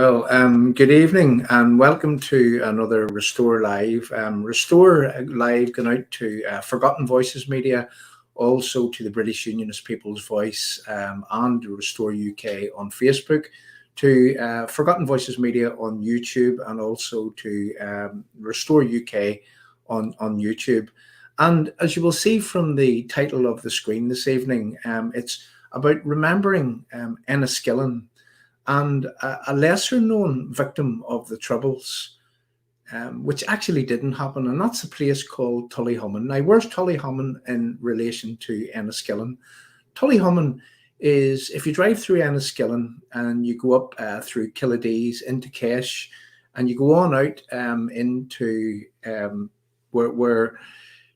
Well, good evening and welcome to another Restore Live. Restore Live going out to Forgotten Voices Media, also to the British Unionist People's Voice and Restore UK on Facebook, to Forgotten Voices Media on YouTube, and also to Restore UK on YouTube. And as you will see from the title of the screen this evening, it's about remembering Enniskillen and a lesser known victim of the Troubles, which actually didn't happen, and that's a place called Tullyhommon. Now, where's Tullyhommon in relation to Enniskillen? Tullyhommon is, if you drive through Enniskillen and you go up through Killadees into Kesh, and you go on out into where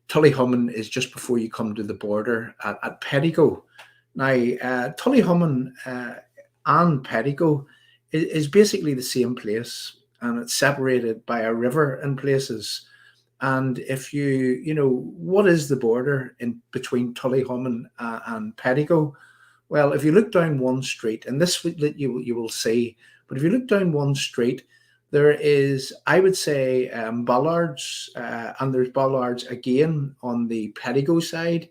Tullyhommon is just before you come to the border at Pettigo. Now, Tullyhommon and Pettigo is basically the same place, and it's separated by a river in places. And if what is the border in between Tullyhommon and Pettigo? Well, if you look down one street, and this you will see, but if you look down one street, there is, I would say, bollards, and there's bollards again on the Pettigo side,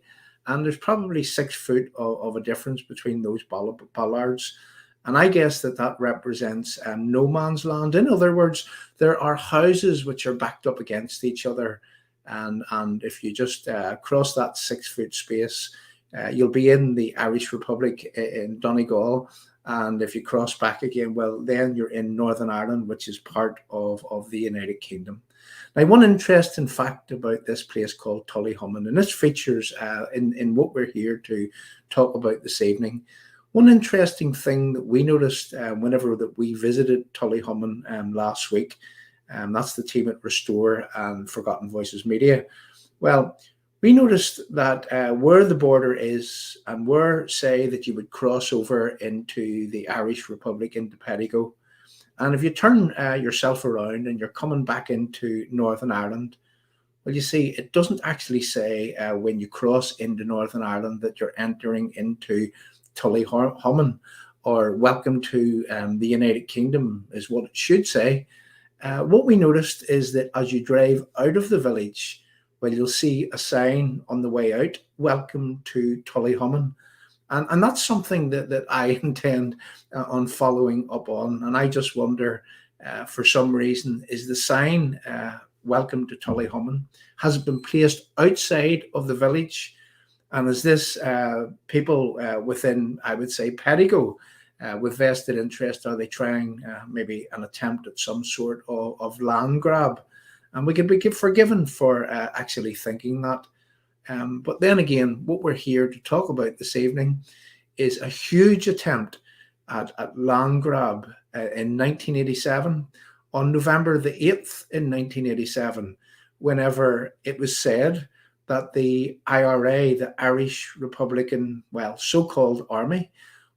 and there's probably 6 foot of a difference between those bollards. And I guess that represents no man's land. In other words, there are houses which are backed up against each other. And if you just cross that 6 foot space, you'll be in the Irish Republic in Donegal. And if you cross back again, well, then you're in Northern Ireland, which is part of the United Kingdom. Now, one interesting fact about this place called Tullyhommon, and this features in what we're here to talk about this evening. One interesting thing that we noticed whenever that we visited Tullyhommon last week, that's the team at Restore and Forgotten Voices Media. Well, we noticed that where the border is, and where, say, that you would cross over into the Irish Republic, into Pettigo, and if you turn yourself around and you're coming back into Northern Ireland, well, you see, it doesn't actually say when you cross into Northern Ireland that you're entering into Tullyhommon, or welcome to the United Kingdom is what it should say. What we noticed is that as you drive out of the village, well, you'll see a sign on the way out, welcome to Tullyhommon. And that's something that I intend on following up on. And I just wonder, for some reason, is the sign welcome to Tullyhommon, has it been placed outside of the village? And is this people within, I would say, Pettigo, with vested interest, are they trying maybe an attempt at some sort of land grab? And we could be forgiven for actually thinking that. But then again, what we're here to talk about this evening is a huge attempt at land grab in 1987, on November the 8th in 1987, whenever it was said that the IRA, the Irish Republican, well, so-called army,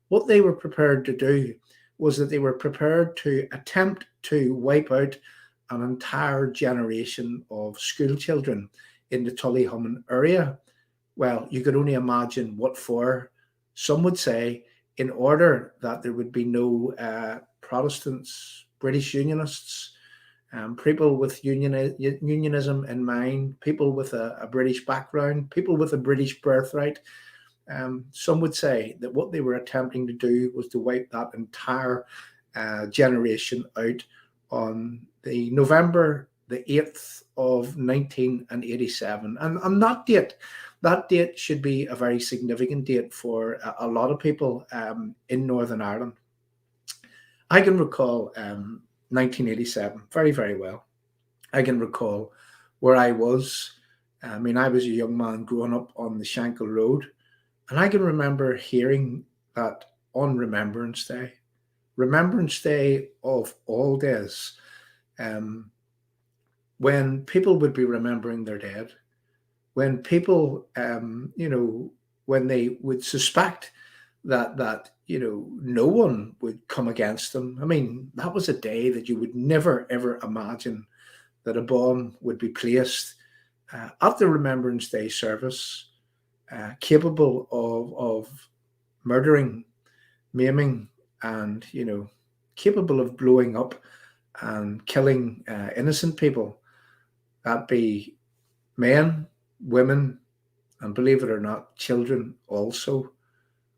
what they were prepared to do was that they were prepared to attempt to wipe out an entire generation of school children in the Tullyhommon area. Well, you could only imagine what for. Some would say in order that there would be no Protestants, British Unionists, people with unionism in mind, people with a British background, people with a British birthright. Some would say that what they were attempting to do was to wipe that entire generation out on the November the 8th of 1987. And that date should be a very significant date for a lot of people in Northern Ireland. I can recall 1987 very, very well. I can recall where I was. I mean, I was a young man growing up on the Shankill Road, and I can remember hearing that on Remembrance Day of all days, when people would be remembering their dead, when people, when they would suspect that no one would come against them. I mean, that was a day that you would never, ever imagine that a bomb would be placed at the Remembrance Day service, capable of murdering, maiming, and, capable of blowing up and killing innocent people. That be men, women, and believe it or not, children also.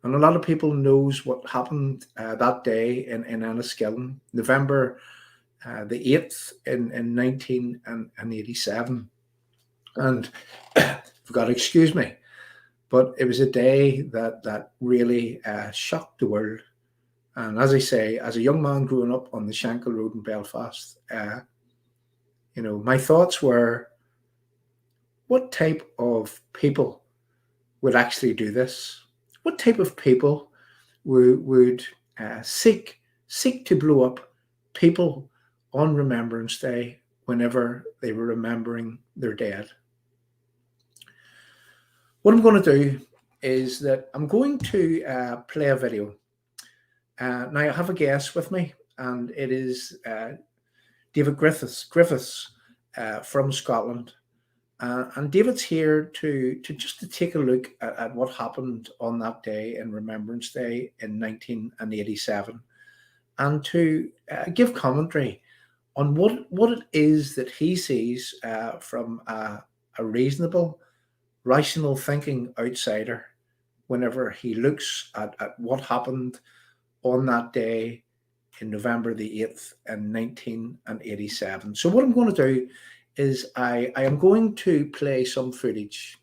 And a lot of people knows what happened that day in Enniskillen, November the 8th in 1987. And forgot, excuse me, but it was a day that really shocked the world. And as I say, as a young man growing up on the Shankill Road in Belfast, my thoughts were, what type of people would actually do this? What type of people would seek to blow up people on Remembrance Day whenever they were remembering their dead? What I'm going to do is that I'm going to play a video. Now I have a guest with me, and it is David Griffiths from Scotland. And David's here to just to take a look at what happened on that day in Remembrance Day in 1987, and to give commentary on what it is that he sees from a reasonable, rational thinking outsider whenever he looks at what happened on that day in November the 8th in 1987. So what I'm going to do is I am going to play some footage.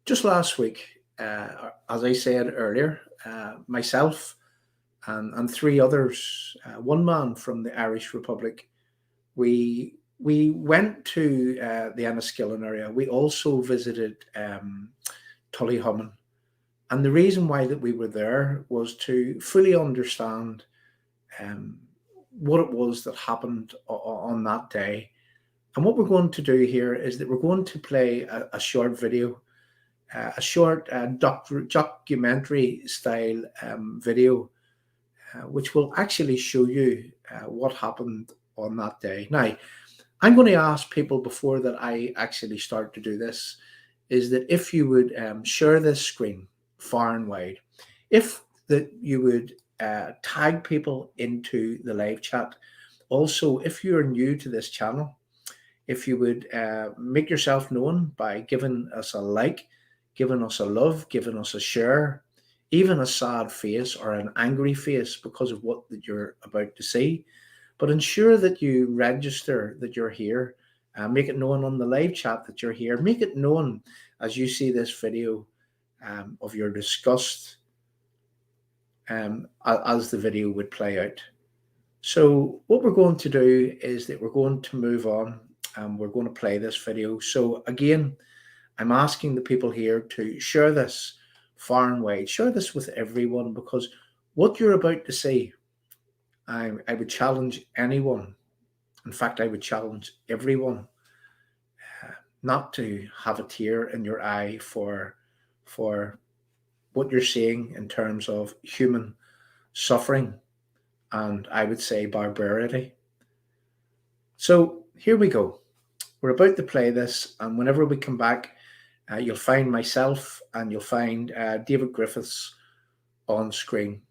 Just last week, as I said earlier, myself and three others, one man from the Irish Republic, we went to the Enniskillen area. We also visited Tullyhommon. And the reason why that we were there was to fully understand what it was that happened on that day. And what we're going to do here is that we're going to play a short video, a short documentary style video, which will actually show you what happened on that day. Now, I'm going to ask people before that I actually start to do this, is that if you would share this screen far and wide, if that you would tag people into the live chat. Also, if you're new to this channel, if you would make yourself known by giving us a like, giving us a love, giving us a share, even a sad face or an angry face because of what that you're about to see. But ensure that you register that you're here. Make it known on the live chat that you're here. Make it known as you see this video of your disgust as the video would play out. So what we're going to do is that we're going to move on, and we're going to play this video. So again, I'm asking the people here to share this far and wide. Share this with everyone, because what you're about to see, I would challenge anyone. In fact, I would challenge everyone not to have a tear in your eye for what you're seeing in terms of human suffering, and I would say barbarity. So here we go. We're about to play this, and whenever we come back, you'll find myself and you'll find David Griffiths on screen,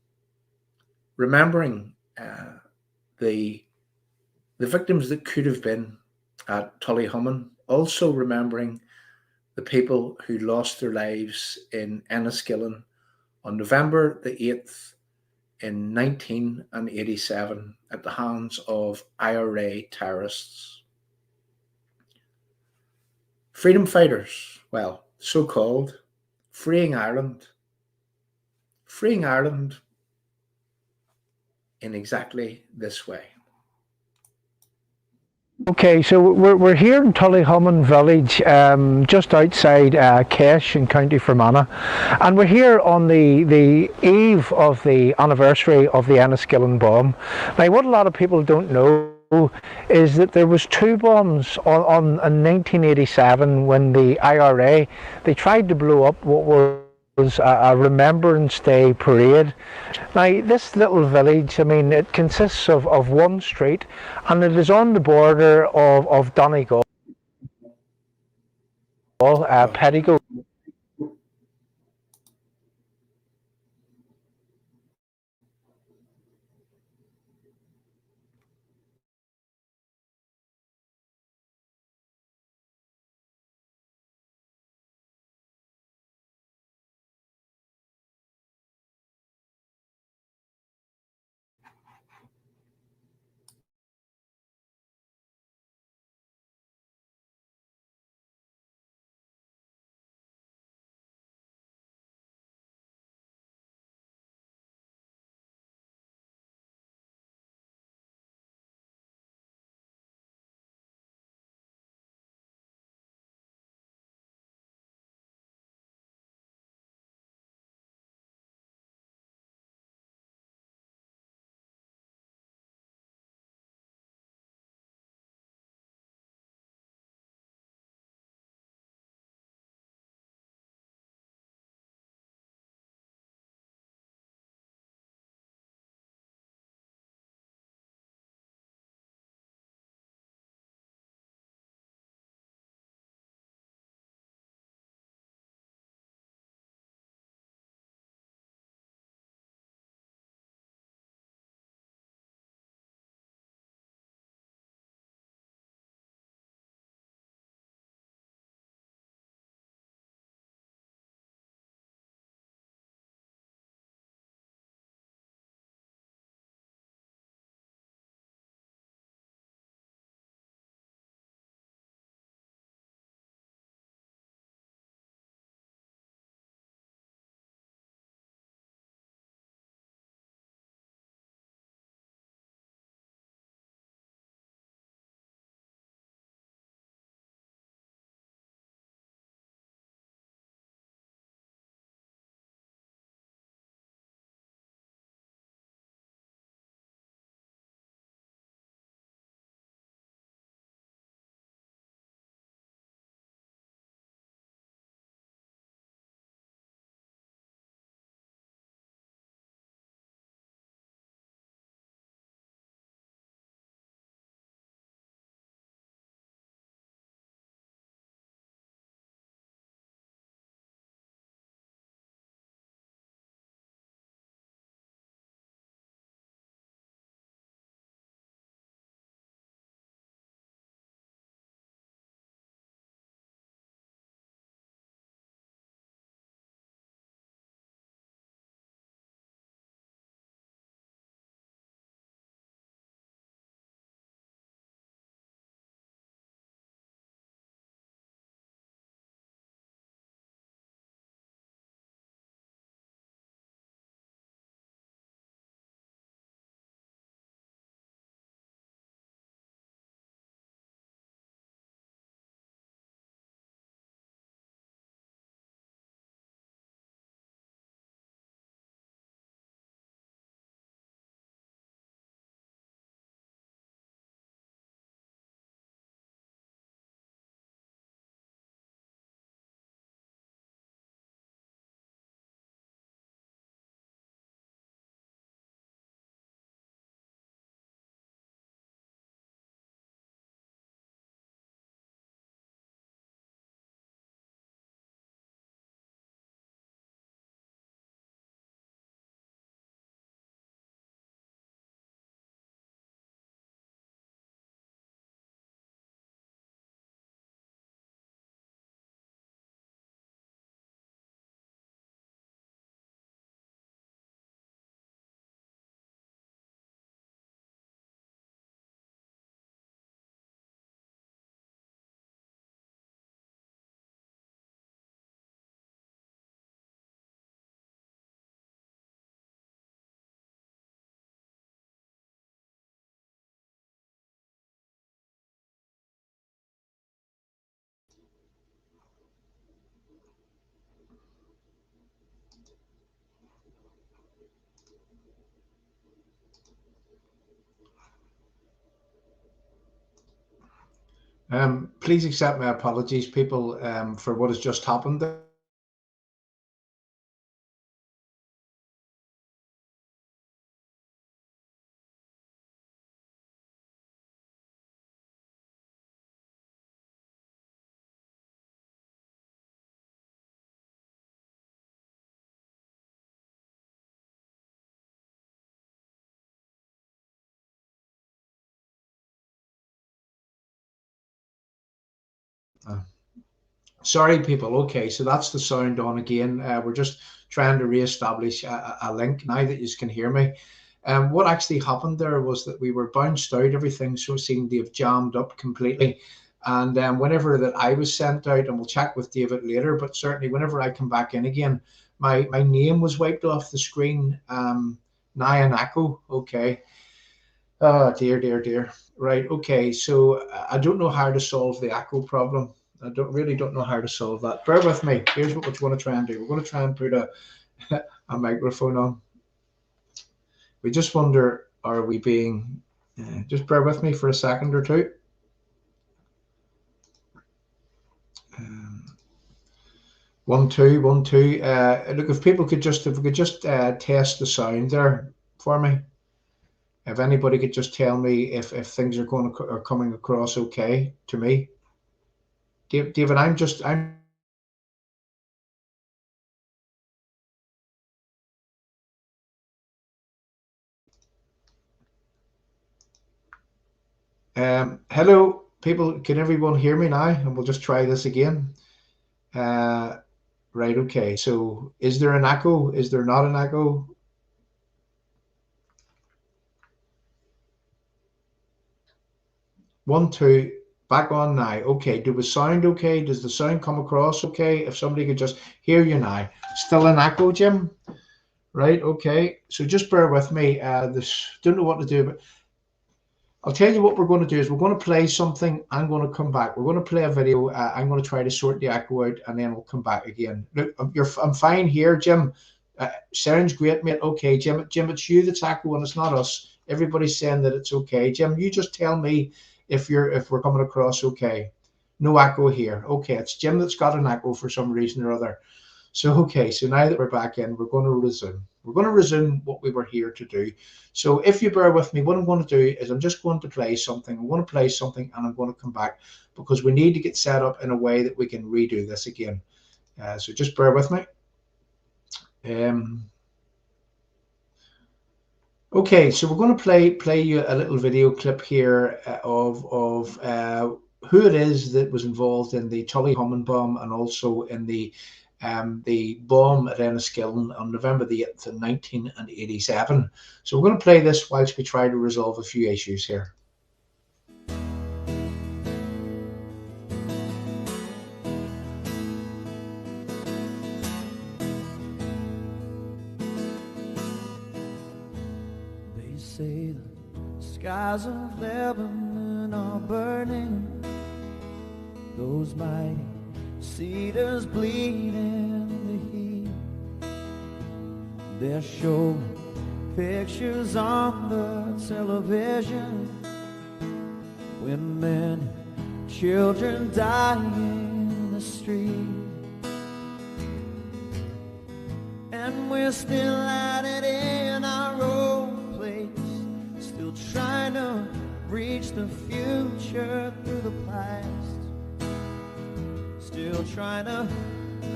remembering the victims that could have been at Tullyhommon, also remembering the people who lost their lives in Enniskillen on November the 8th in 1987 at the hands of IRA terrorists. Freedom fighters, well, so-called, freeing Ireland in exactly this way. Okay, so we're here in Tullyhommon village, just outside Kesh in County Fermanagh, and we're here on the eve of the anniversary of the Enniskillen bomb. Now, what a lot of people don't know is that there was two bombs in 1987 when the IRA, they tried to blow up what was a Remembrance Day parade. Now, this little village, I mean, it consists of one street, and it is on the border of Donegal, Pettigo. Please accept my apologies, people, for what has just happened. Sorry, people. Okay, so that's the sound on again. We're just trying to re-establish a link now that you can hear me. What actually happened there was that we were bounced out. Everything so seemed to have jammed up completely. And whenever that I was sent out, and we'll check with David later, but certainly whenever I come back in again, my name was wiped off the screen. Naya Nako. Okay. Oh dear, dear, dear. Right. Okay. So I don't know how to solve the echo problem. I don't know how to solve that. Bear with me. Here's what we're going to try and do. We're going to try and put a microphone on. We just wonder, are we being? Just bear with me for a second or two. 1 2 1 2. Look, if we could just test the sound there for me. If anybody could just tell me if things are coming across okay to me. David, I'm hello, people. Can everyone hear me now? And we'll just try this again. Right. Okay. So, is there an echo? Is there not an echo? One, two. Back on now. Okay. Do we sound okay? Does the sound come across okay? If somebody could just hear you now. Still an echo, Jim? Right. Okay. So just bear with me. Don't know what to do, but I'll tell you what we're going to do is we're going to play something. I'm going to come back. We're going to play a video. I'm going to try to sort the echo out, and then we'll come back again. Look, I'm fine here, Jim. Sounds great, mate. Okay, Jim, it's you that's echoing. It's not us. Everybody's saying that it's okay. Jim, you just tell me if we're coming across okay. No echo here. Okay, it's Jim that's got an echo for some reason or other. So, okay, so now that we're back in, we're going to resume. We're going to resume what we were here to do. So if you bear with me, what I'm going to do is I'm just going to play something. I'm going to play something and I'm going to come back because we need to get set up in a way that we can redo this again. So just bear with me. Okay, so we're going to play you a little video clip here of who it is that was involved in the Tullyhommon bomb and also in the bomb at Enniskillen on November the 8th in 1987. So we're going to play this whilst we try to resolve a few issues here. They say the skies of Lebanon are burning, those mighty cedars bleed in the heat. They're showing pictures on the television when men and children die in the street. And we're still at it in our own place, still trying to reach the future through the past. Still trying to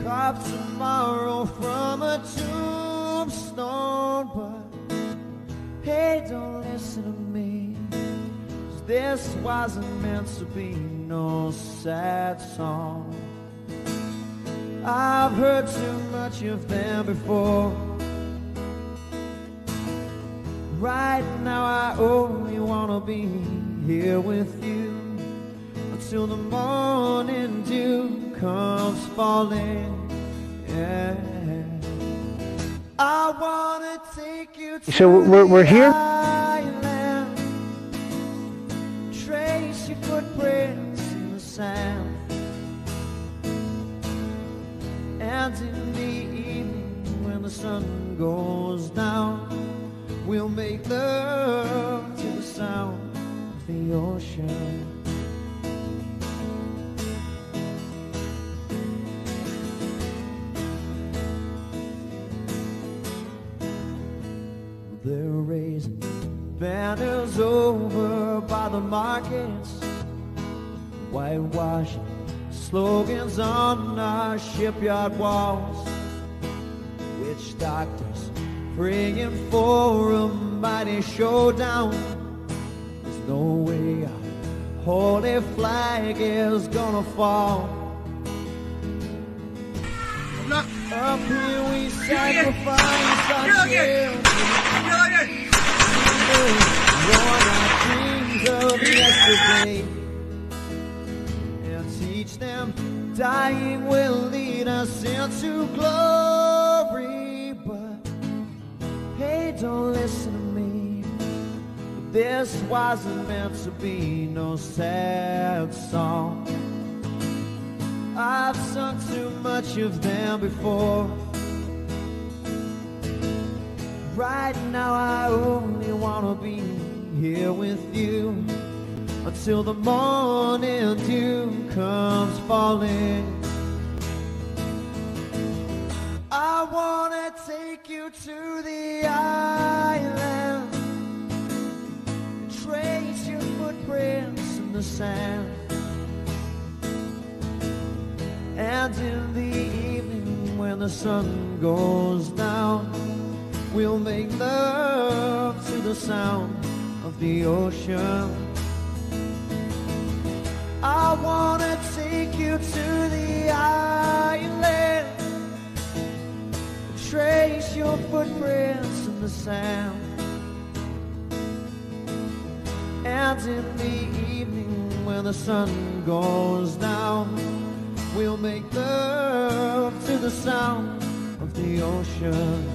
carve tomorrow from a tombstone. But hey, don't listen to me, 'cause this wasn't meant to be no sad song. I've heard too much of them before. Right now I only wanna be here with you until the morning dew comes falling. Yeah. I wanna take you to So we're here. island, trace your footprints in the sand, and in the evening when the sun goes down, We'll make love to the sound of the ocean. They're raising banners over by the markets, whitewashing slogans on our shipyard walls, witch doctors praying for a mighty showdown. There's no way our holy flag is gonna fall. Up here we sacrifice our children, ruin our dreams of yesterday, and teach them dying will lead us into glory. But hey, don't listen to me, this wasn't meant to be no sad song. I've sung too much of them before. Right now I only wanna be here with you until the morning dew comes falling. I wanna take you to the island, trace your footprints in the sand, and in the evening when the sun goes down, we'll make love to the sound of the ocean. I wanna take you to the island, trace your footprints in the sand, and in the evening when the sun goes down, we'll make love to the sound of the ocean.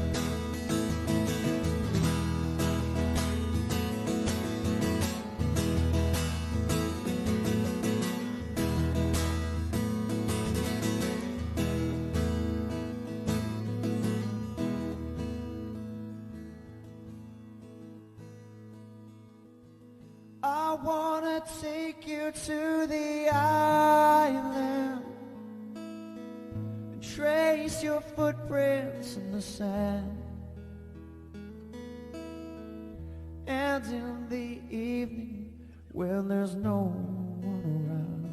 I wanna take you to the island, trace your footprints in the sand, and in the evening when there's no one around,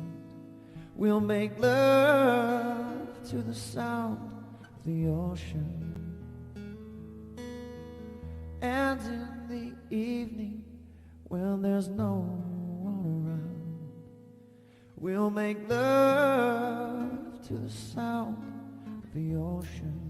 we'll make love to the sound of the ocean. And in the evening when there's no one around, we'll make love to the sound of the ocean.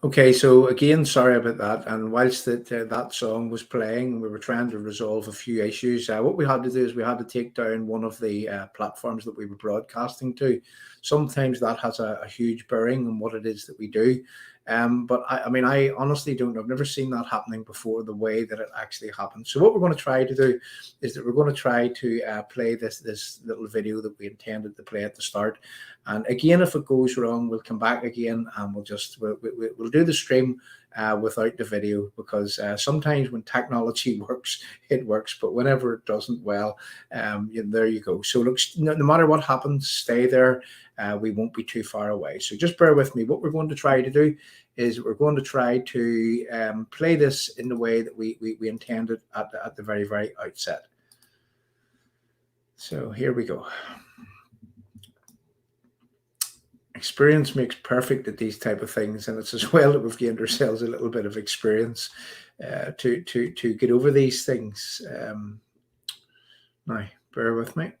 Okay, so again, sorry about that. And whilst that song was playing, we were trying to resolve a few issues. What we had to do is we had to take down one of the platforms that we were broadcasting to. Sometimes that has a huge bearing on what it is that we do. But I mean, I honestly don't know. I've never seen that happening before, the way that it actually happened. So what we're going to try to do is that we're going to try to play this little video that we intended to play at the start. And again, if it goes wrong, we'll come back again and we'll do the stream without the video, because sometimes when technology works, it works, but whenever it doesn't, well, there you go. So look, no matter what happens, stay there. We won't be too far away. So just bear with me. What we're going to try to do is we're going to try to play this in the way that we intended at the very, very outset. So here we go. Experience makes perfect at these type of things, and it's as well that we've gained ourselves a little bit of experience to get over these things. Now, bear with me.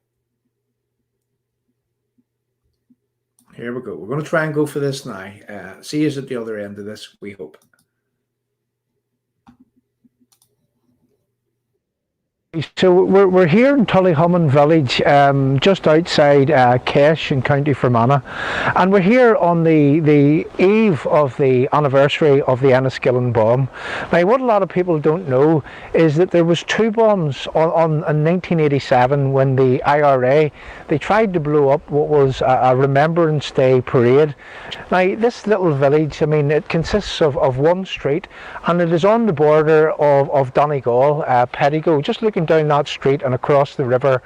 Here we go. We're going to try and go for this now. See you at the other end of this, we hope. So we're here in Tullyhommon village, just outside Kesh in County Fermanagh, and we're here on the eve of the anniversary of the Enniskillen bomb. Now, what a lot of people don't know is that there was two bombs in 1987 when the IRA, they tried to blow up what was a Remembrance Day parade. Now, this little village, I mean, it consists of one street, and it is on the border of Donegal, Pettigo, just looking down that street and across the river.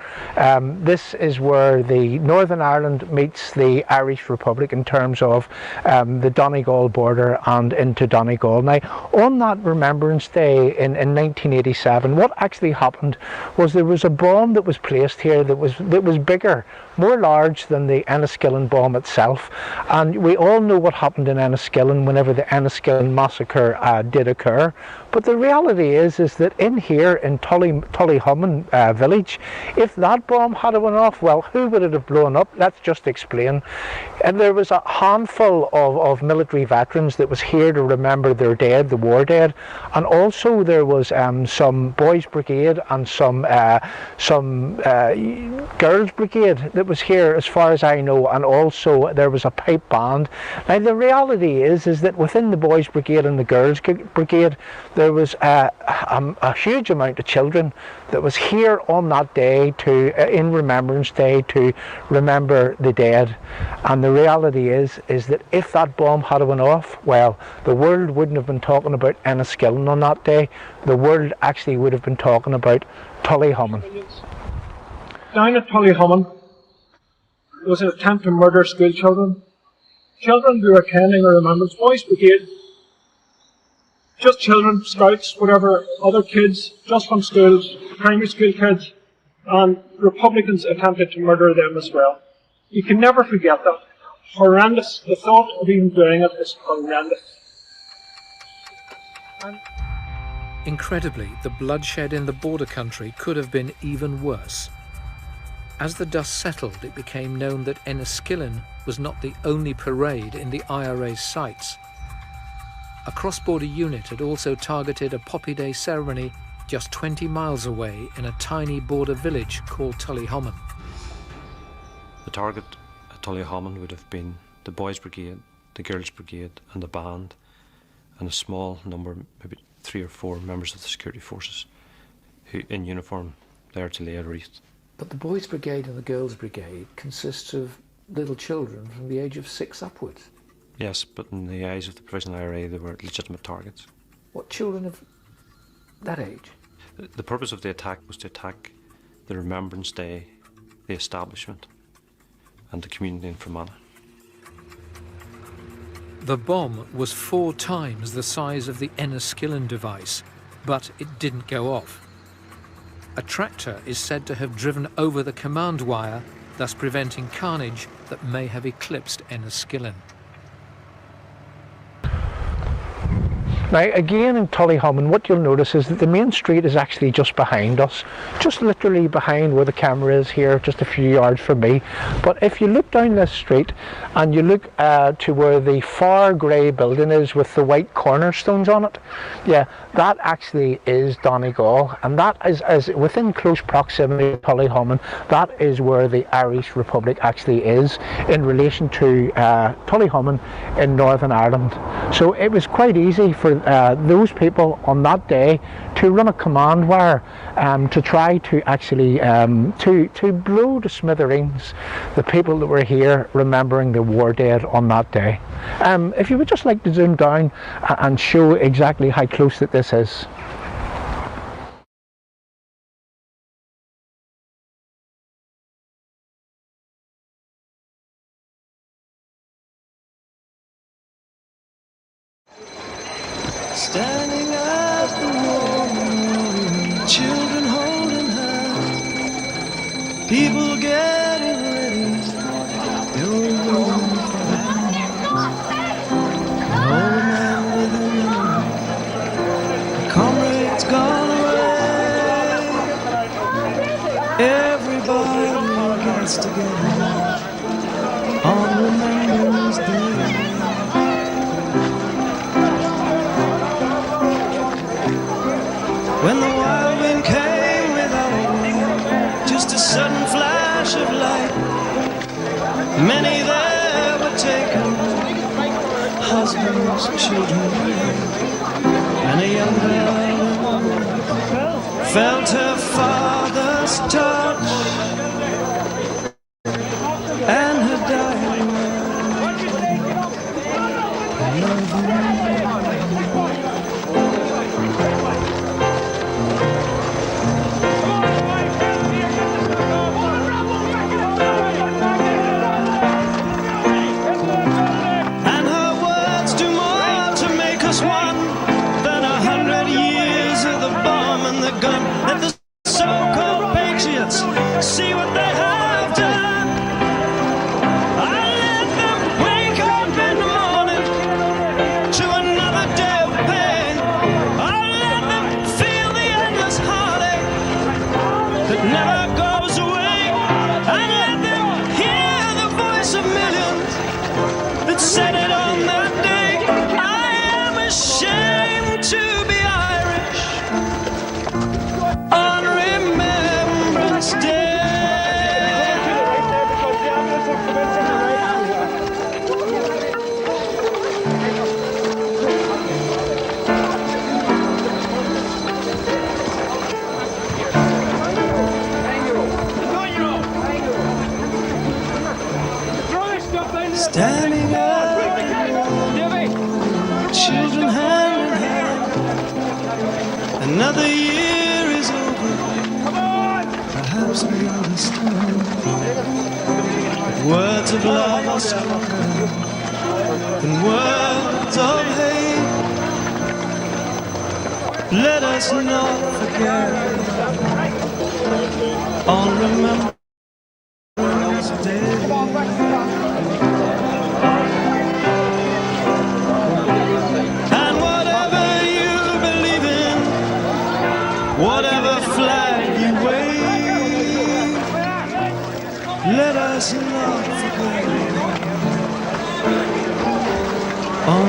This is where the Northern Ireland meets the Irish Republic in terms of the Donegal border and into Donegal. Now, on that Remembrance Day in 1987, what actually happened was there was a bomb that was placed here that was bigger, more large than the Enniskillen bomb itself. And we all know what happened in Enniskillen whenever the Enniskillen Massacre did occur. But the reality is that in here in Tullyhommon village, if that bomb had went off, well, who would it have blown up? Let's just explain. And there was a handful of military veterans that was here to remember their dead, the war dead, and also there was some boys' brigade and some girls' brigade that was here, as far as I know, and also there was a pipe band. Now, the reality is that within the boys' brigade and the girls' brigade, there was a huge amount of children that was here on that day in Remembrance Day to remember the dead. And the reality is that if that bomb had went off, well, the world wouldn't have been talking about Enniskillen on that day. The world actually would have been talking about Tullyhommon. Down at Tullyhommon, there was an attempt to murder school children. Children who were attending a Remembrance Boys Brigade. Just children, scouts, whatever, other kids, just from schools, primary school kids, and Republicans attempted to murder them as well. You can never forget that. Horrendous. The thought of even doing it is horrendous. Incredibly, the bloodshed in the border country could have been even worse. As the dust settled, it became known that Enniskillen was not the only parade in the IRA's sights. A cross-border unit had also targeted a Poppy Day ceremony just 20 miles away in a tiny border village called Tullyhommon. The target at Tullyhommon would have been the boys' brigade, the girls' brigade and the band, and a small number, maybe 3 or 4 members of the security forces who in uniform there to lay a wreath. But the boys' brigade and the girls' brigade consists of little children from the age of 6 upwards. Yes, but in the eyes of the Provisional IRA, they were legitimate targets. What children of that age? The purpose of the attack was to attack the Remembrance Day, the establishment, and the community in Fermanagh. The bomb was 4 times the size of the Enniskillen device, but it didn't go off. A tractor is said to have driven over the command wire, thus preventing carnage that may have eclipsed Enniskillen. Now, again in Tullyhommon, what you'll notice is that the main street is actually just behind us, just literally behind where the camera is here, just a few yards from me. But if you look down this street and you look to where the far grey building is with the white cornerstones on it, yeah, that actually is Donegal, and that is within close proximity to Tullyhommon. That is where the Irish Republic actually is in relation to Tullyhommon in Northern Ireland. So it was quite easy for those people on that day to run a command wire to try to actually to blow to smithereens the people that were here remembering the war dead on that day. If you would just like to zoom down and show exactly how close that this is. Standing at the wall, children holding hands, people getting ready, the old woman crying, an old man with a memory, a comrade's gone away, everybody gets together on Remembrance Day. When the wild wind came without mother's children, and a young girl felt her father's touch, and her dying see what they have done. I let them wake up in the morning to another day of pain. I let them feel the endless heartache that never goes away. I let them hear the voice of millions that said it on that day. I am ashamed to be Irish on Remembrance Day. Standing up, children hand in hand. Another year is over. Perhaps we understand that words of love are stronger than words of hate. Let us not forget on Remembrance Day. Whatever flag you wave, let us not forget on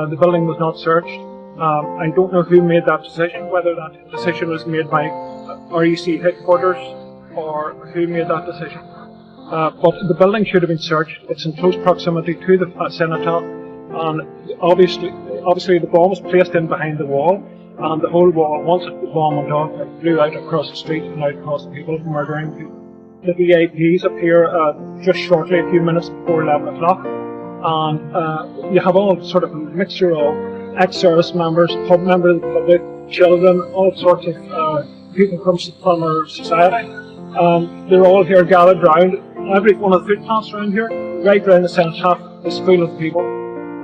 The building was not searched. I don't know who made that decision, whether that decision was made by REC headquarters or who made that decision. But the building should have been searched. It's in close proximity to the cenotaph, and obviously the bomb was placed in behind the wall, and the whole wall, once the bomb went off, it flew out across the street and out across the people, murdering people. The VIPs appear just shortly, a few minutes before 11 o'clock. And you have all sort of a mixture of ex-service members, pub members of the public, children, all sorts of people from our society. They're all here gathered round. Every one of the footpaths around here, right round the cenotaph, is full of people.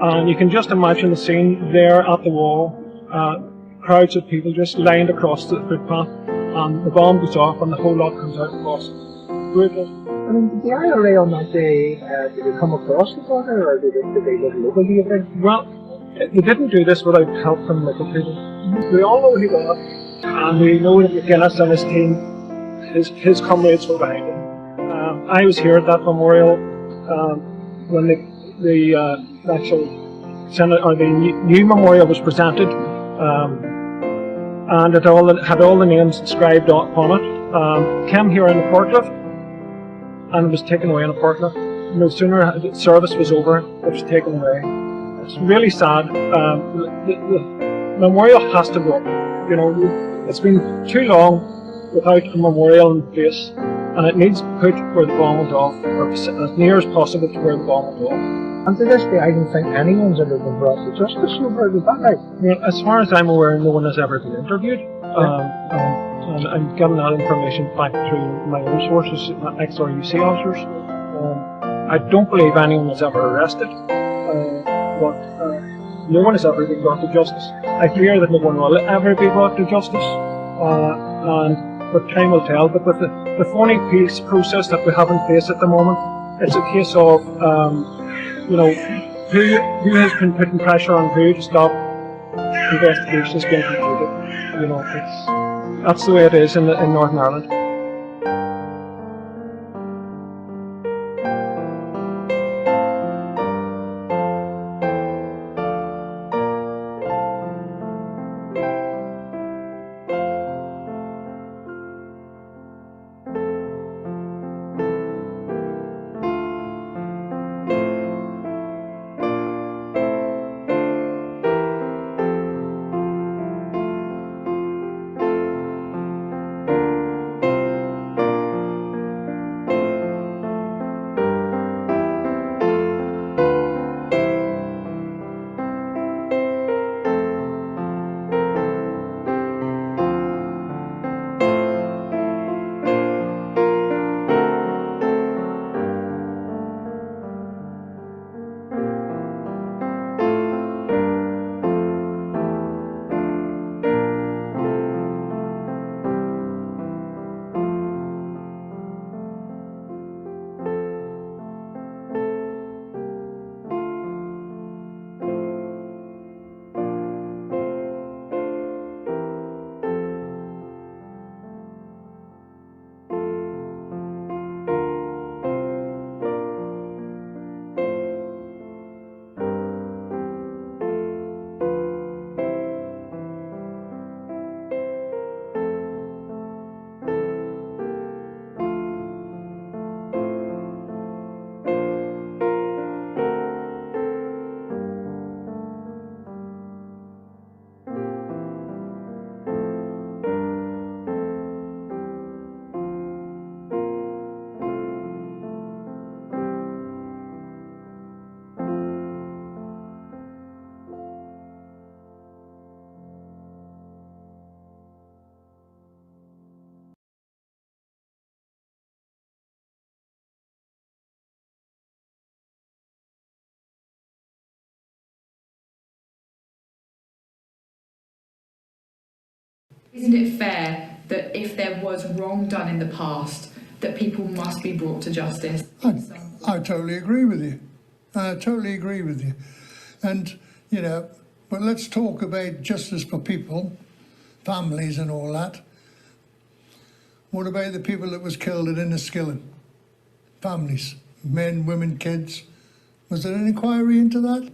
And you can just imagine the scene there at the wall, crowds of people just lined across the footpath, and the bomb goes off and the whole lot comes out across. Brutal. I mean, did the IRA on that day, did they come across the border, or did they live locally, do you think? Well, they didn't do this without help from local people. We all know who he was, and we know that McGuinness and his team, his comrades were behind him. I was here at that memorial when the actual Senate, or the new memorial was presented, and it had all the names inscribed upon it. Came here in the forklift, and was taken away in a forklift. No sooner the service was over, it was taken away. It's really sad. The memorial has to go. You know, it's been too long without a memorial in place, and it needs put where the bomb went off, or as near as possible to where the bomb went off. And to this day, I don't think anyone's ever been brought to justice over it. Is that right? Well, as far as I'm aware, no one has ever been interviewed. And I'm getting that information back through my own sources, ex-RUC officers. I don't believe anyone was ever arrested, but No one has ever been brought to justice. I fear that no one will ever be brought to justice, but time will tell. But with the phony peace process that we have in place at the moment, it's a case of, who has been putting pressure on who to stop investigations being completed. That's the way it is in Northern Ireland. Isn't it fair that if there was wrong done in the past, that people must be brought to justice? I totally agree with you. I totally agree with you. And, but let's talk about justice for people, families and all that. What about the people that was killed in Enniskillen? Families, men, women, kids. Was there an inquiry into that?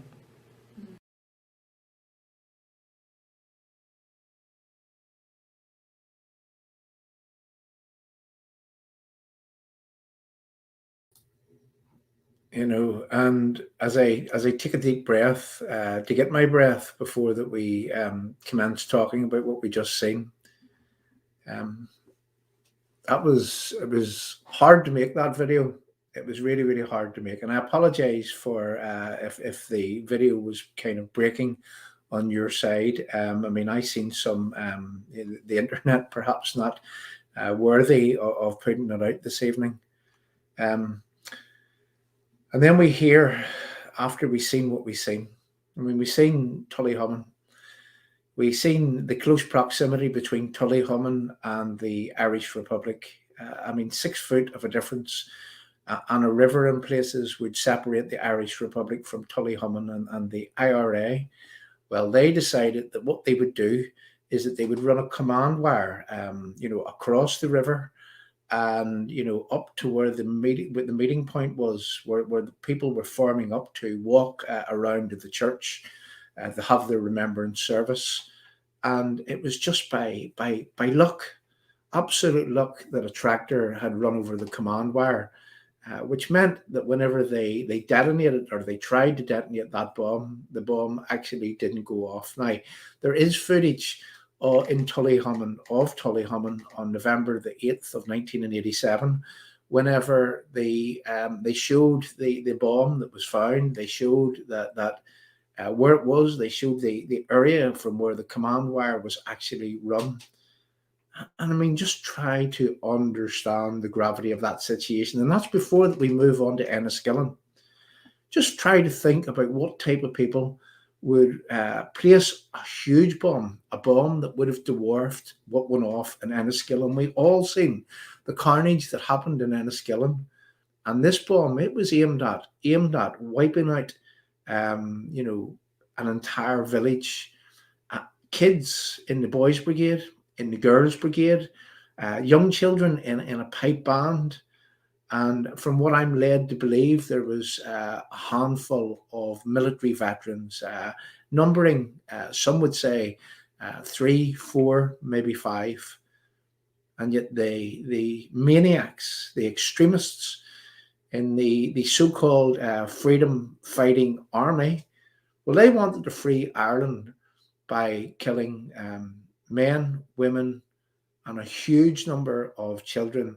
And as I take a deep breath to get my breath before that we commence talking about what we just seen, it was hard to make that video. It was really, really hard to make, and I apologize for if the video was kind of breaking on your side. I seen some the internet perhaps not worthy of putting it out this evening. And then we hear, after we seen what we seen, we seen Tullyhommon, we seen the close proximity between Tullyhommon and the Irish Republic. 6 foot of a difference, and a river in places would separate the Irish Republic from Tullyhommon and the IRA. Well, they decided that what they would do is that they would run a command wire, across the river, and up to where the meeting point was, where the people were forming up to walk around to the church to have their remembrance service. And it was just by luck, absolute luck, that a tractor had run over the command wire, which meant that whenever they detonated, or they tried to detonate that bomb, the bomb actually didn't go off. Now, there is footage in Tullyhommon on November the 8th of 1987, whenever they showed the bomb that was found. They showed that where it was. They showed the area from where the command wire was actually run. And just try to understand the gravity of that situation. And that's before we move on to Enniskillen. Just try to think about what type of people would place a huge bomb, a bomb that would have dwarfed what went off in Enniskillen. We all seen the carnage that happened in Enniskillen, and this bomb, it was aimed at wiping out, an entire village. Kids in the boys' brigade, in the girls' brigade, young children in a pipe band. And from what I'm led to believe, there was a handful of military veterans, numbering, some would say, 3, 4, maybe 5. And yet the maniacs, the extremists in the so-called freedom fighting army, well, they wanted to free Ireland by killing men, women, and a huge number of children.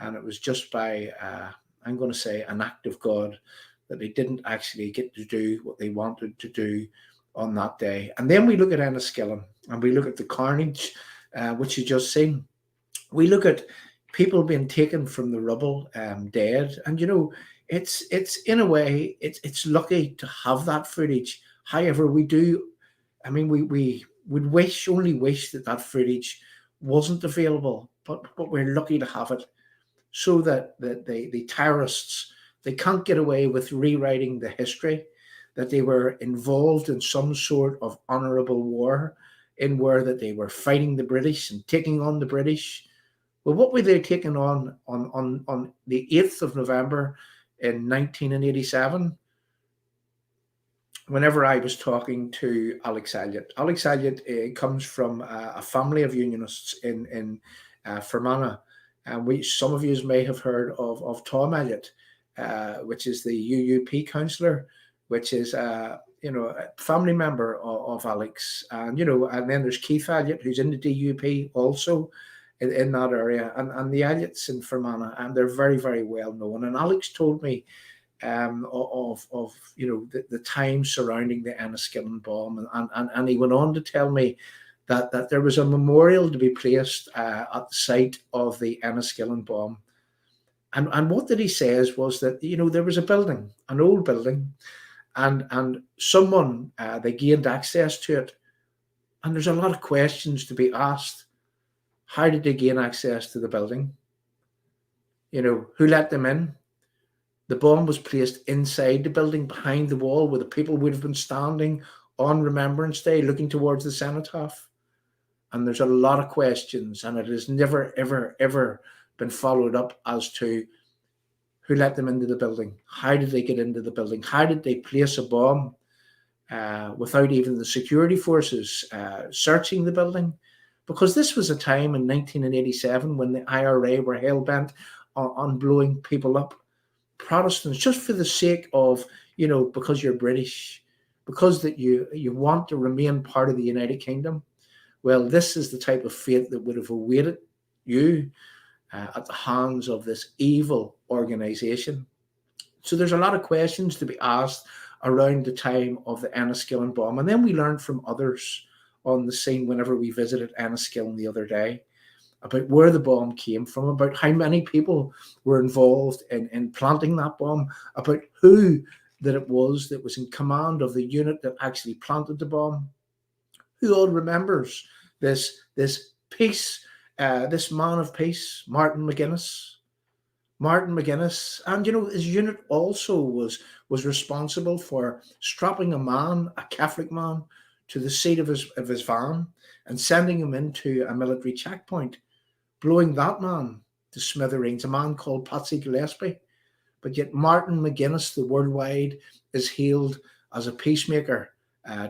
And it was just by, I'm going to say, an act of God that they didn't actually get to do what they wanted to do on that day. And then we look at Enniskillen, and we look at the carnage, which you just seen. We look at people being taken from the rubble, dead. And, it's in a way, it's lucky to have that footage. However, we would only wish that footage wasn't available, but we're lucky to have it, so that the terrorists, they can't get away with rewriting the history, that they were involved in some sort of honourable war, that they were fighting the British and taking on the British. Well, what were they taking on the 8th of November in 1987? Whenever I was talking to Alex Elliott. Alex Elliott comes from a family of Unionists in Fermanagh, and some of you may have heard of Tom Elliott, which is the UUP councillor, which is a family member of Alex, and then there's Keith Elliott, who's in the DUP also in that area, and the Elliots in Fermanagh, and they're very, very well known. And Alex told me of the time surrounding the Enniskillen bomb, and he went on to tell me that there was a memorial to be placed at the site of the Enniskillen bomb. And what did he say was that there was a building, an old building, and someone they gained access to it, and there's a lot of questions to be asked. How did they gain access to the building? Who let them in? The bomb was placed inside the building, behind the wall, where the people would have been standing on Remembrance Day, looking towards the cenotaph. And there's a lot of questions, and it has never, ever, ever been followed up as to who let them into the building. How did they get into the building? How did they place a bomb without even the security forces searching the building? Because this was a time in 1987 when the IRA were hell-bent on blowing people up. Protestants, just for the sake of, because you're British, because that you want to remain part of the United Kingdom. Well, this is the type of fate that would have awaited you at the hands of this evil organisation. So there's a lot of questions to be asked around the time of the Enniskillen bomb. And then we learned from others on the scene whenever we visited Enniskillen the other day about where the bomb came from, about how many people were involved in planting that bomb, about who that it was that was in command of the unit that actually planted the bomb. Who all remembers this peace, this man of peace, Martin McGuinness? Martin McGuinness, and his unit also was responsible for strapping a man, a Catholic man, to the seat of his van and sending him into a military checkpoint, blowing that man to smithereens, a man called Patsy Gillespie. But yet Martin McGuinness, the worldwide, is hailed as a peacemaker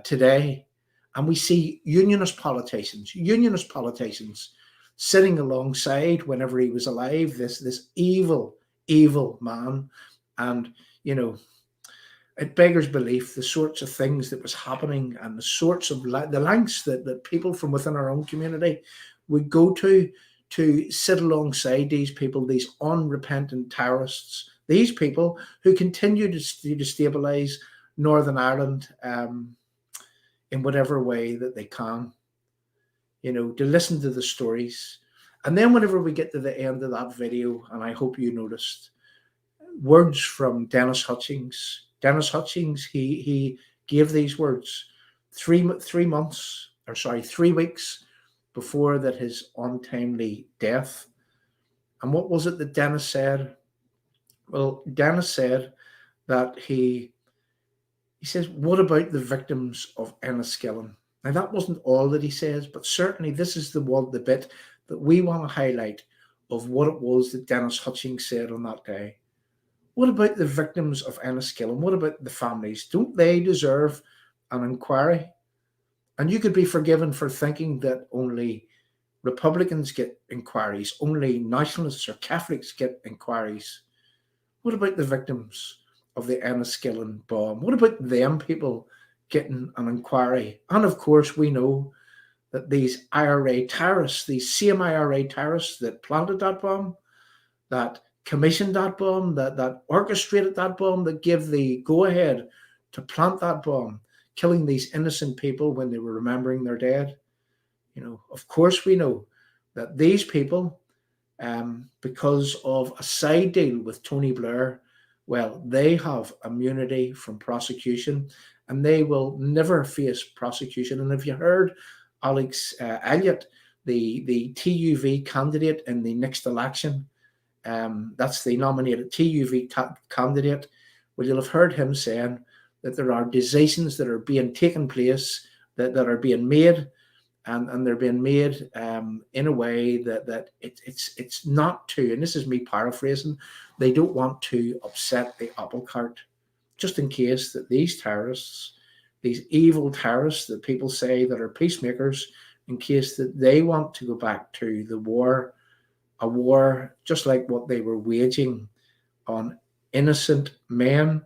today. And we see unionist politicians sitting alongside, whenever he was alive, this evil, evil man. And, it beggars belief, the sorts of things that was happening and the sorts of the lengths that people from within our own community would go to sit alongside these people, these unrepentant terrorists, these people who continue to destabilise Northern Ireland in whatever way that they can, to listen to the stories. And then whenever we get to the end of that video, and I hope you noticed, words from Dennis Hutchings. Dennis Hutchings, he gave these words 3 weeks before that his untimely death. And what was it that Dennis said? Well, Dennis said that he says, what about the victims of Enniskillen? Now, that wasn't all that he says, but certainly this is the bit that we want to highlight of what it was that Dennis Hutchings said on that day. What about the victims of Enniskillen? What about the families? Don't they deserve an inquiry? And you could be forgiven for thinking that only Republicans get inquiries, only nationalists or Catholics get inquiries. What about the victims of the Enniskillen bomb? What about them people getting an inquiry? And of course, we know that these IRA terrorists, these same IRA terrorists that planted that bomb, that commissioned that bomb, that orchestrated that bomb, that gave the go-ahead to plant that bomb, killing these innocent people when they were remembering their dead. Of course, we know that these people, because of a side deal with Tony Blair, well, they have immunity from prosecution and they will never face prosecution. And if you heard Alex Elliott, the TUV candidate in the next election, that's the nominated TUV candidate, well, you'll have heard him saying that there are decisions that are being taken place, that are being made, and they're being made in a way that it's not to, and this is me paraphrasing, they don't want to upset the apple cart, just in case that these terrorists, these evil terrorists that people say that are peacemakers, in case that they want to go back to the war, a war just like what they were waging on innocent men,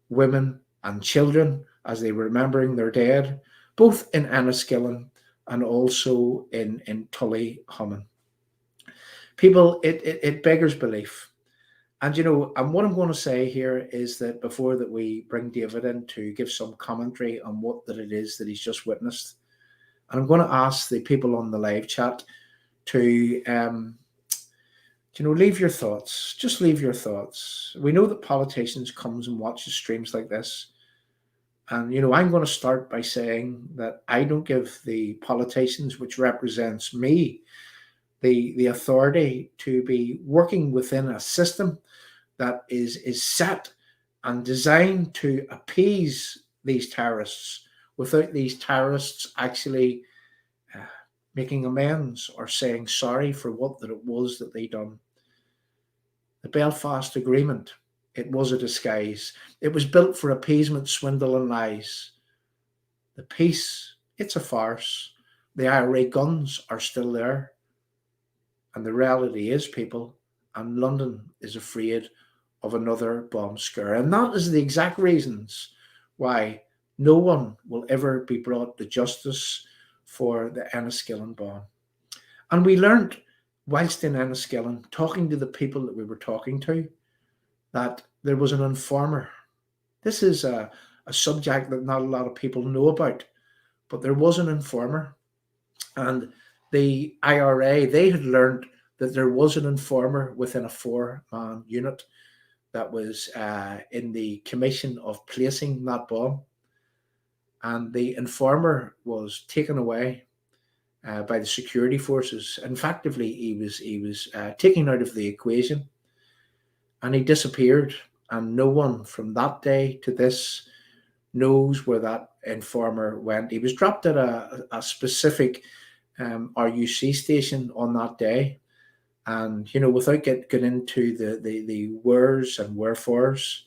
women, and children as they were remembering their dead, both in Enniskillen and also in Tullyhommon. People, it beggars belief. And and what I'm going to say here is that before that we bring David in to give some commentary on what that it is that he's just witnessed, and I'm going to ask the people on the live chat to leave your thoughts. Just leave your thoughts. We know that politicians comes and watches streams like this. And, I'm going to start by saying that I don't give the politicians, which represents me, the authority to be working within a system that is set and designed to appease these terrorists without these terrorists actually making amends or saying sorry for what that it was that they done. The Belfast Agreement, it was a disguise. It was built for appeasement, swindle and lies. The peace, it's a farce. The IRA guns are still there. And the reality is, people, and London is afraid of another bomb scare. And that is the exact reasons why no one will ever be brought to justice for the Enniskillen bomb. And we learned, whilst in Enniskillen, talking to the people that we were talking to, that there was an informer. This is a subject that not a lot of people know about, but there was an informer. And the IRA, they had learned that there was an informer within a 4-man unit that was in the commission of placing that bomb. And the informer was taken away by the security forces. And effectively, he was taken out of the equation, and he disappeared. And no one from that day to this knows where that informer went. He was dropped at a specific RUC station on that day. And, without getting into the wheres and wherefores,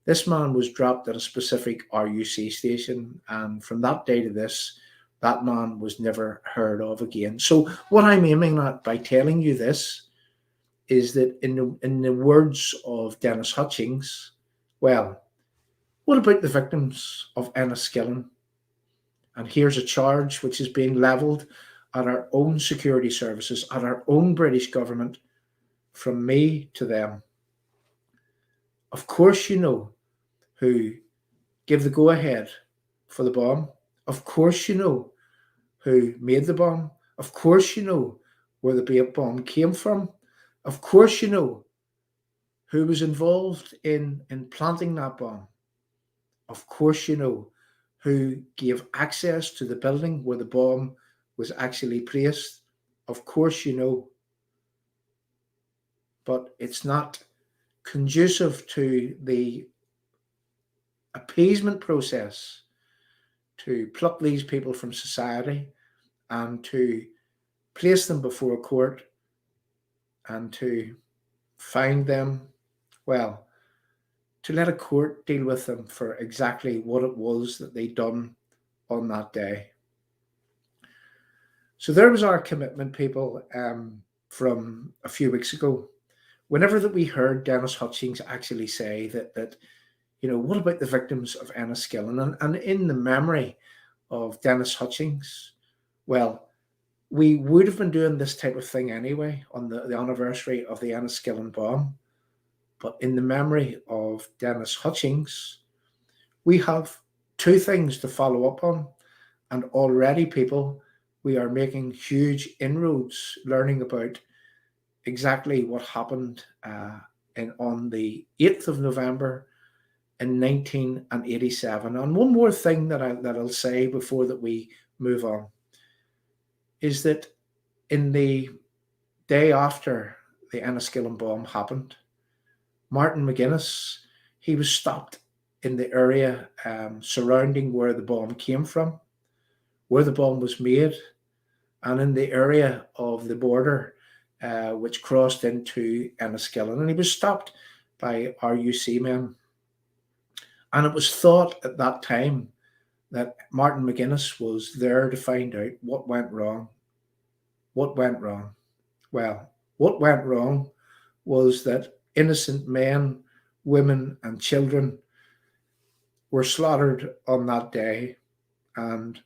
this man was dropped at a specific RUC station. And from that day to this, that man was never heard of again. So what I'm aiming at by telling you this is that in the words of Dennis Hutchings, well, what about the victims of Enniskillen? And here's a charge which is being levelled at our own security services, at our own British government, from me to them. Of course you know who gave the go-ahead for the bomb. Of course you know who made the bomb. Of course you know where the bomb came from. Of course you know who was involved in planting that bomb. Of course you know who gave access to the building where the bomb was actually placed? Of course you know. But it's not conducive to the appeasement process to pluck these people from society and to place them before a court and to find them, well, to let a court deal with them for exactly what it was that they'd done on that day. So there was our commitment, people, from a few weeks ago. Whenever that we heard Dennis Hutchings actually say that what about the victims of Enniskillen? And in the memory of Dennis Hutchings, well, we would have been doing this type of thing anyway on the anniversary of the Enniskillen bomb. But in the memory of Dennis Hutchings, we have two things to follow up on. And already, people, we are making huge inroads learning about exactly what happened on the 8th of November in 1987. And one more thing that I'll say before that we move on is that in the day after the Enniskillen bomb happened, Martin McGuinness, he was stopped in the area surrounding where the bomb came from, where the bomb was made, and in the area of the border which crossed into Enniskillen. And he was stopped by RUC men. And it was thought at that time that Martin McGuinness was there to find out what went wrong. What went wrong? Well, what went wrong was that innocent men, women, and children were slaughtered on that day. And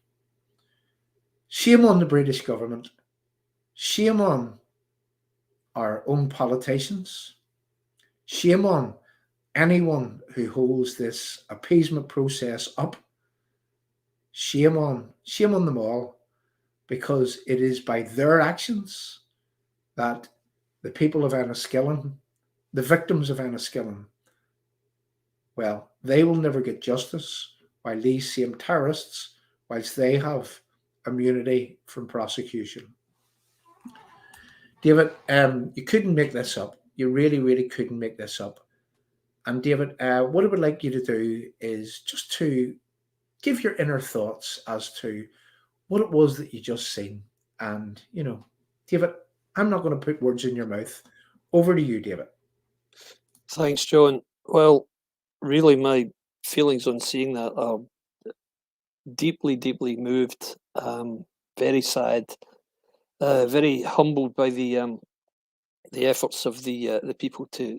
shame on the British government. Shame on our own politicians. Shame on anyone who holds this appeasement process up. Shame on them all, because it is by their actions that the people of Enniskillen, the victims of Enniskillen, well, they will never get justice, while these same terrorists, whilst they have immunity from prosecution. David, you couldn't make this up. You really, really couldn't make this up. And David, what I would like you to do is just to give your inner thoughts as to what it was that you just seen. And, David, I'm not going to put words in your mouth. Over to you, David. Thanks, John. Well, really, my feelings on seeing that are deeply, deeply moved, very sad, very humbled by the efforts of the people to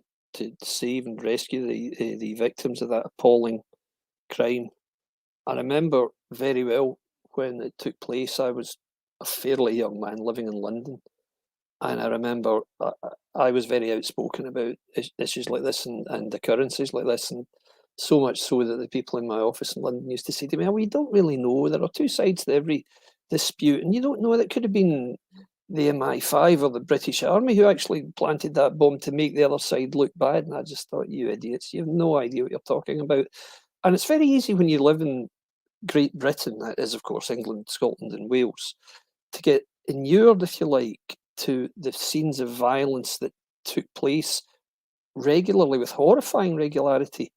save and rescue the victims of that appalling crime. I remember very well when it took place. I was a fairly young man living in London, and I remember I was very outspoken about issues like this and occurrences like this, and so much so that the people in my office in London used to say to me, "We don't really know. There are two sides to every dispute, and you don't know that could have been the MI5 or the British Army who actually planted that bomb to make the other side look bad." And I just thought, you idiots, you have no idea what you're talking about. And it's very easy when you live in Great Britain, that is, of course, England, Scotland, and Wales, to get inured, if you like, to the scenes of violence that took place regularly, with horrifying regularity,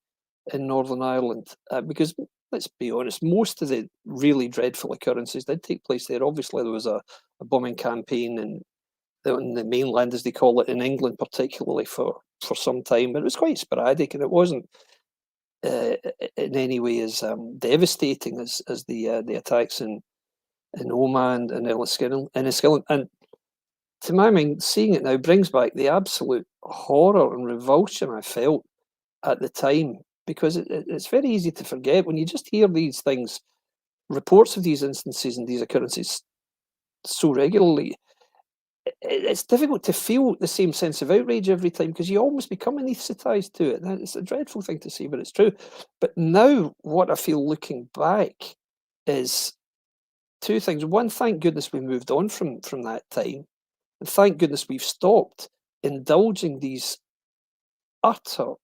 in Northern Ireland. Because, let's be honest, most of the really dreadful occurrences did take place there. Obviously, there was a bombing campaign in the mainland, as they call it, in England, particularly for some time, but it was quite sporadic, and it wasn't in any way as devastating as the attacks in Oman and Enniskillen. And to my mind, seeing it now brings back the absolute horror and revulsion I felt at the time, because it's very easy to forget when you just hear these things, reports of these instances and these occurrences so regularly. It's difficult to feel the same sense of outrage every time, because you almost become anaesthetised to it. It's a dreadful thing to say, but it's true. But now what I feel looking back is two things. One, thank goodness we moved on from that time. And thank goodness we've stopped indulging these utter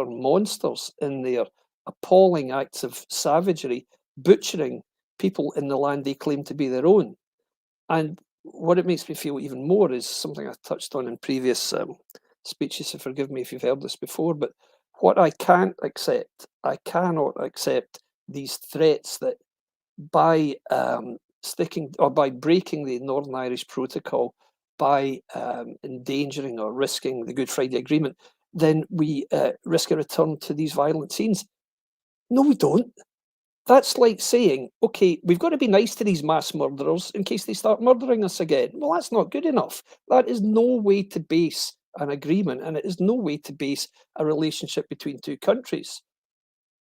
monsters in their appalling acts of savagery butchering people in the land they claim to be their own. And what it makes me feel even more is something I touched on in previous speeches, so forgive me if you've heard this before, but what I cannot accept these threats that by sticking or by breaking the Northern Irish Protocol, by endangering or risking the Good Friday Agreement, then we risk a return to these violent scenes. No, we don't. That's like saying, okay, we've got to be nice to these mass murderers in case they start murdering us again. Well, that's not good enough. That is no way to base an agreement, and it is no way to base a relationship between two countries.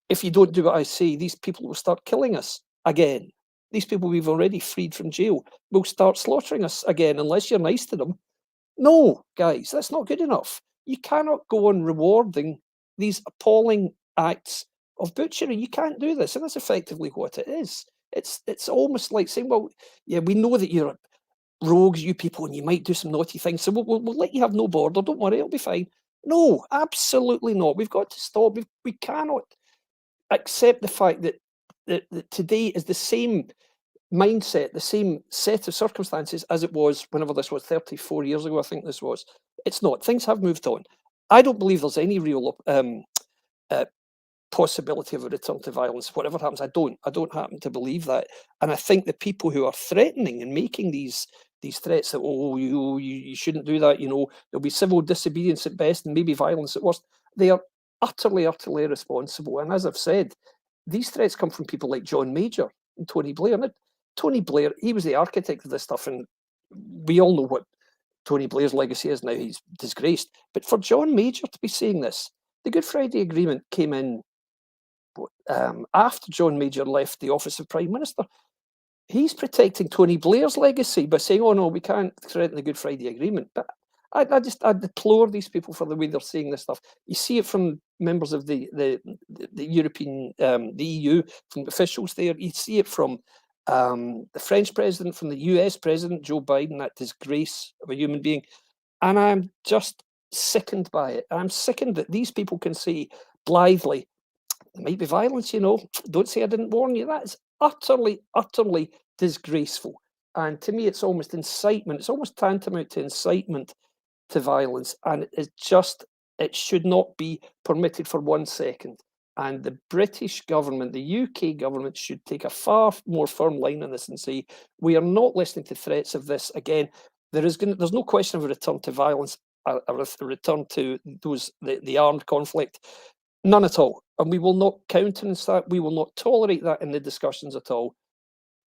If you don't do what I say, these people will start killing us again. These people we've already freed from jail will start slaughtering us again unless you're nice to them. No, guys, that's not good enough. You cannot go on rewarding these appalling acts of butchery. You can't do this, and that's effectively what it is. It's almost like saying, well, yeah, we know that you're rogues, you people, and you might do some naughty things, so we'll let you have no border. Don't worry, it'll be fine. No, absolutely not. We've got to stop. We cannot accept the fact that today is the same mindset, the same set of circumstances as it was whenever this was 34 years ago, I think this was. It's not. Things have moved on. I don't believe there's any real possibility of a return to violence. Whatever happens, I don't happen to believe that. And I think the people who are threatening and making these threats that, oh, you shouldn't do that, there'll be civil disobedience at best and maybe violence at worst, they are utterly irresponsible. And as I've said, these threats come from people like John Major and Tony Blair. Now, Tony Blair, he was the architect of this stuff, and we all know what Tony Blair's legacy is now. He's disgraced. But for John Major to be saying this, the Good Friday Agreement came in after John Major left the office of Prime Minister. He's protecting Tony Blair's legacy by saying, oh no, we can't threaten the Good Friday Agreement. But I deplore these people for the way they're saying this stuff. You see it from members of the European, the EU, from officials there. You see it from the French president, from the US president, Joe Biden, that disgrace of a human being. And I'm just sickened by it. I'm sickened that these people can say blithely, there might be violence, don't say I didn't warn you. That is utterly disgraceful. And to me, it's almost incitement. It's almost tantamount to incitement to violence. And it should not be permitted for 1 second. And the British government, the UK government, should take a far more firm line on this and say, we are not listening to threats of this again. There's no question of a return to violence, a return to the armed conflict. None at all. And we will not countenance that. We will not tolerate that in the discussions at all.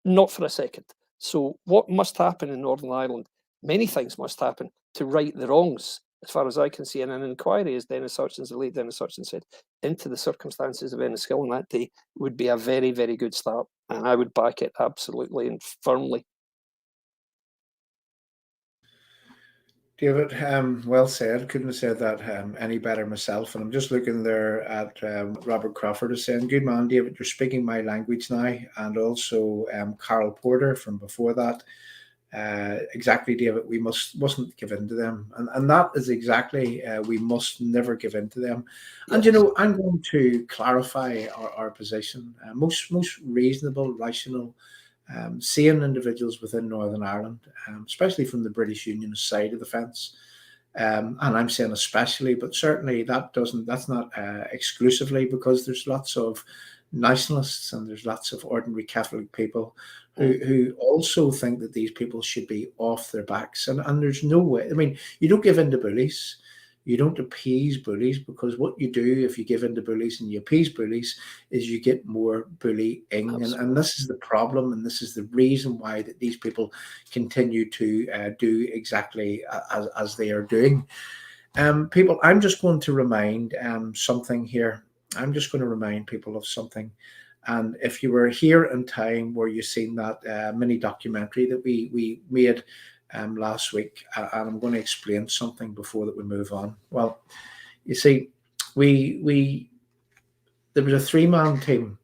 Not for a second. So what must happen in Northern Ireland? Many things must happen to right the wrongs, as far as I can see. And an inquiry, as the late Dennis Hutchings said, into the circumstances of Enniskillen that day would be a very, very good start. And I would back it absolutely and firmly. David, well said. Couldn't have said that any better myself. And I'm just looking there at Robert Crawford is saying, good man, David, you're speaking my language now. And also Carol Porter from before that. Exactly, David, we mustn't give in to them. And that is exactly, we must never give in to them. And, Yes. I'm going to clarify our position. Most reasonable, rational, sane individuals within Northern Ireland, especially from the British Unionist side of the fence, and I'm saying especially, but certainly that's not exclusively, because there's lots of nationalists and there's lots of ordinary Catholic people who also think that these people should be off their backs, and there's no way. I mean, you don't give in to bullies. You don't appease bullies, because what you do if you give in to bullies and you appease bullies is you get more bullying. And this is the problem, and this is the reason why that these people continue to do exactly as they are doing. People, I'm just going to remind something here. I'm just going to remind people of something. And if you were here in time where you've seen that mini documentary that we made last week, and I'm going to explain something before that we move on. Well, you see, there was a 3-man team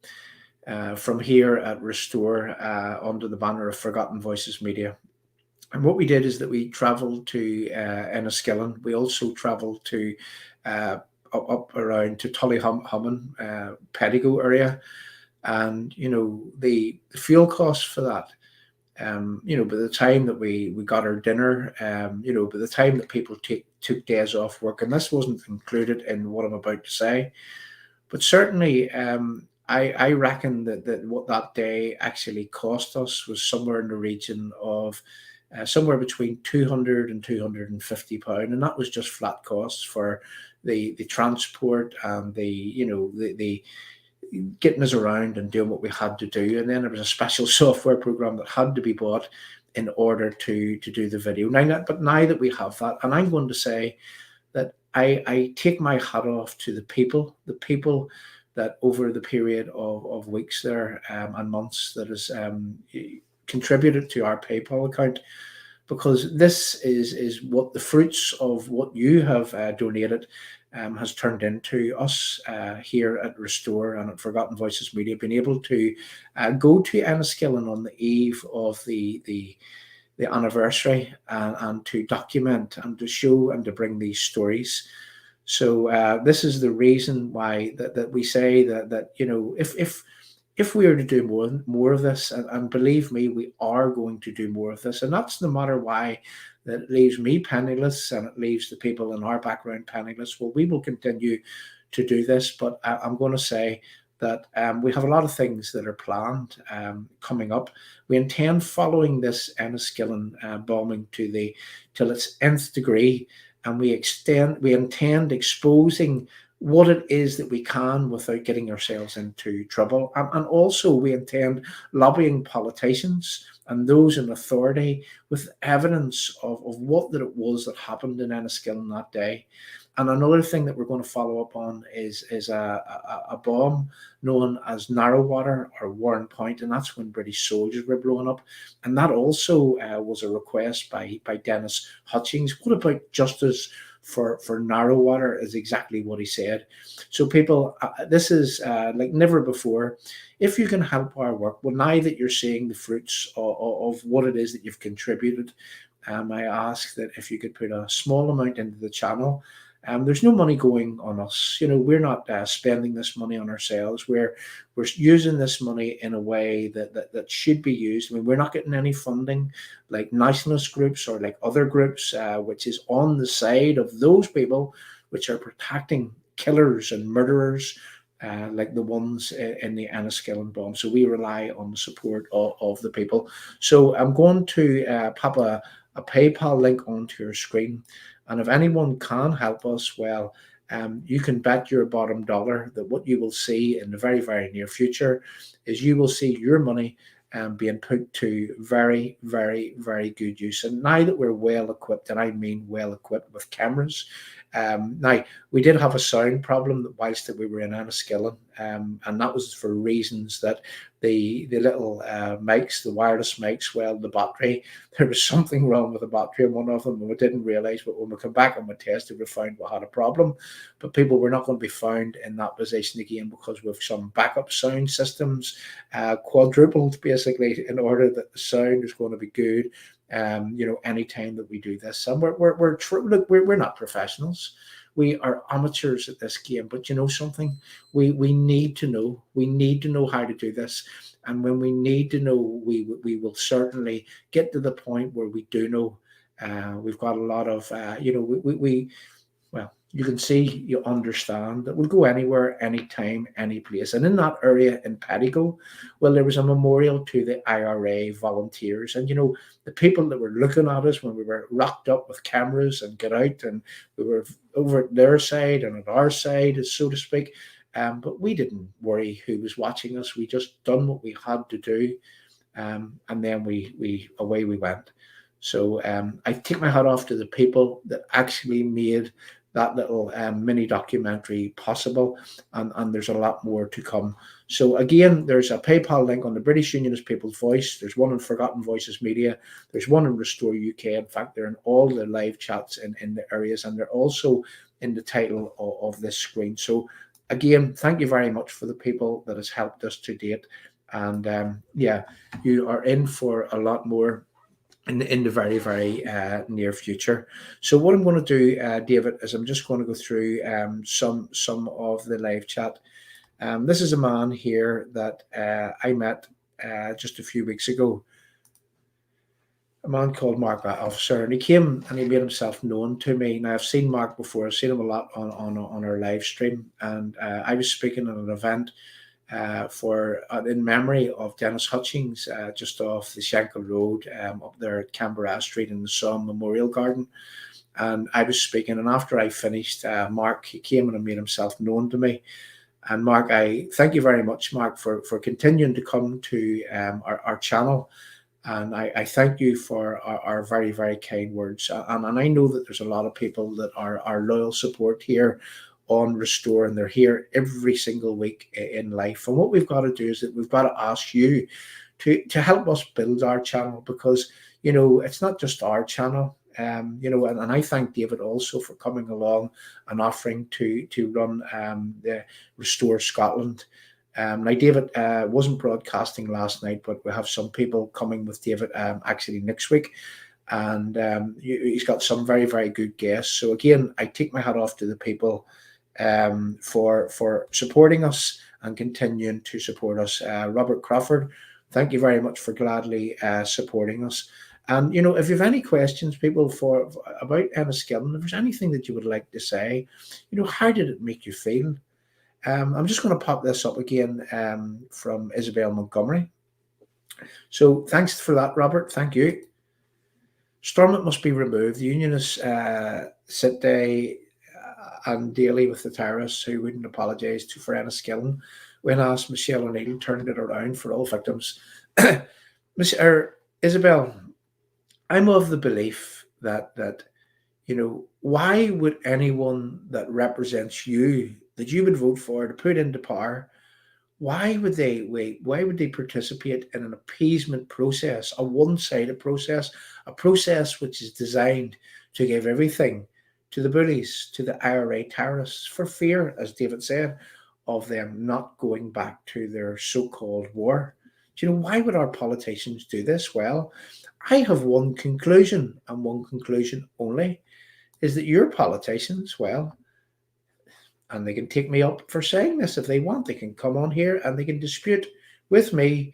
from here at Restore under the banner of Forgotten Voices Media. And what we did is that we travelled to Enniskillen. We also travelled to up around to Tullyhommon, Pettigo area. and the fuel costs for that. By the time that we got our dinner, by the time that people took days off work, and this wasn't included in what I'm about to say, but certainly I reckon that what that day actually cost us was somewhere in the region of somewhere between 200 and 250 pound, and that was just flat costs for the transport and the getting us around and doing what we had to do. And then there was a special software program that had to be bought in order to do the video. But now that we have that, and I'm going to say that I take my hat off to the people that over the period of weeks there and months that has contributed to our PayPal account, because this is what the fruits of what you have donated has turned into us here at Restore and at Forgotten Voices Media, being able to go to Enniskillen on the eve of the anniversary and to document and to show and to bring these stories. So this is the reason why that we say that if we are to do more of this, and believe me, we are going to do more of this, and that's no matter why that it leaves me penniless and it leaves the people in our background penniless. Well, we will continue to do this, but I'm going to say that we have a lot of things that are planned coming up. We intend following this Enniskillen bombing till its nth degree, and we intend exposing what it is that we can without getting ourselves into trouble. And also we intend lobbying politicians and those in authority with evidence of what that it was that happened in Enniskillen that day. And another thing that we're going to follow up on is a bomb known as Narrowwater or Warren Point, and that's when British soldiers were blown up. And that also was a request by Dennis Hutchings. What about justice for Narrowwater is exactly what he said. So people, this is like never before. If you can help our work, well, now that you're seeing the fruits of what it is that you've contributed, I ask that if you could put a small amount into the channel. There's no money going on us. We're not spending this money on ourselves. We're using this money in a way that should be used. I mean, we're not getting any funding like nationalist groups or like other groups, which is on the side of those people which are protecting killers and murderers, like the ones in the Enniskillen bomb. So we rely on the support of the people. So I'm going to pop a PayPal link onto your screen. And if anyone can help us, well, you can bet your bottom dollar that what you will see in the very, very near future is you will see your money being put to very, very, very good use. And now that we're well equipped, and I mean well equipped with cameras, now we did have a sound problem whilst that we were in Enniskillen, and that was for reasons that the little mics, the wireless mics, well, the battery, there was something wrong with the battery in one of them, and we didn't realize, but when we come back and we tested, we found we had a problem. But people were not going to be found in that position again because we have some backup sound systems quadrupled basically in order that the sound is going to be good. Anytime that we do this, and we're not professionals, we are amateurs at this game. But you know something, we need to know how to do this, and when we need to know, we will certainly get to the point where we do know. We've got a lot of well, you can see, you understand that we'll go anywhere, anytime, any place. And in that area in Pettigo, well, there was a memorial to the IRA volunteers. And, the people that were looking at us when we were rocked up with cameras and get out, and we were over at their side and at our side, so to speak. But we didn't worry who was watching us. We just done what we had to do. And then we away we went. So I take my hat off to the people that actually made that little mini documentary possible, and there's a lot more to come. So again, there's a PayPal link on the British Unionist People's Voice. There's one in Forgotten Voices Media. There's one in Restore UK. In fact, they're in all the live chats in the areas, and they're also in the title of this screen. So again, thank you very much for the people that has helped us to date. And yeah, you are in for a lot more in the very, very near future. So what I'm going to do, David, is I'm just going to go through some of the live chat. This is a man here that I met just a few weeks ago, a man called Mark Officer, and he came and he made himself known to me. Now, I've seen Mark before, I've seen him a lot on our live stream, and I was speaking at an event in memory of Dennis Hutchings, just off the Shankill Road, up there at Canberra Street in the Somme Memorial Garden. And I was speaking, and after I finished, Mark, he came and made himself known to me. And Mark, I thank you very much, Mark, for continuing to come to our channel. And I thank you for our very, very kind words. And I know that there's a lot of people that are loyal support here on Restore, and they're here every single week in life. And what we've got to do is that we've got to ask you to help us build our channel, because, you know, it's not just our channel. You know, and I thank David also for coming along and offering to run the Restore Scotland. Now, David wasn't broadcasting last night, but we have some people coming with David actually next week. And he's got some very, very good guests. So again, I take my hat off to the people for supporting us and continuing to support us. Robert Crawford, thank you very much for gladly supporting us. And, you know, if you have any questions, people, about Enniskillen, if there's anything that you would like to say, you know, how did it make you feel? I'm just going to pop this up again from Isabel Montgomery. So thanks for that, Robert. Thank you. Stormont must be removed. The Unionists sit day and daily with the terrorists who wouldn't apologise for Enniskillen. When asked, Michelle O'Neill turned it around for all victims. Isabel, I'm of the belief that, you know, why would anyone that represents you, that you would vote for to put into power, why would they wait? Why would they participate in an appeasement process, a one-sided process, a process which is designed to give everything to the bullies, to the IRA terrorists, for fear, as David said, of them not going back to their so-called war? Do you know, why would our politicians do this? Well, I have one conclusion, and one conclusion only, is that your politicians, well, and they can take me up for saying this if they want, they can come on here and they can dispute with me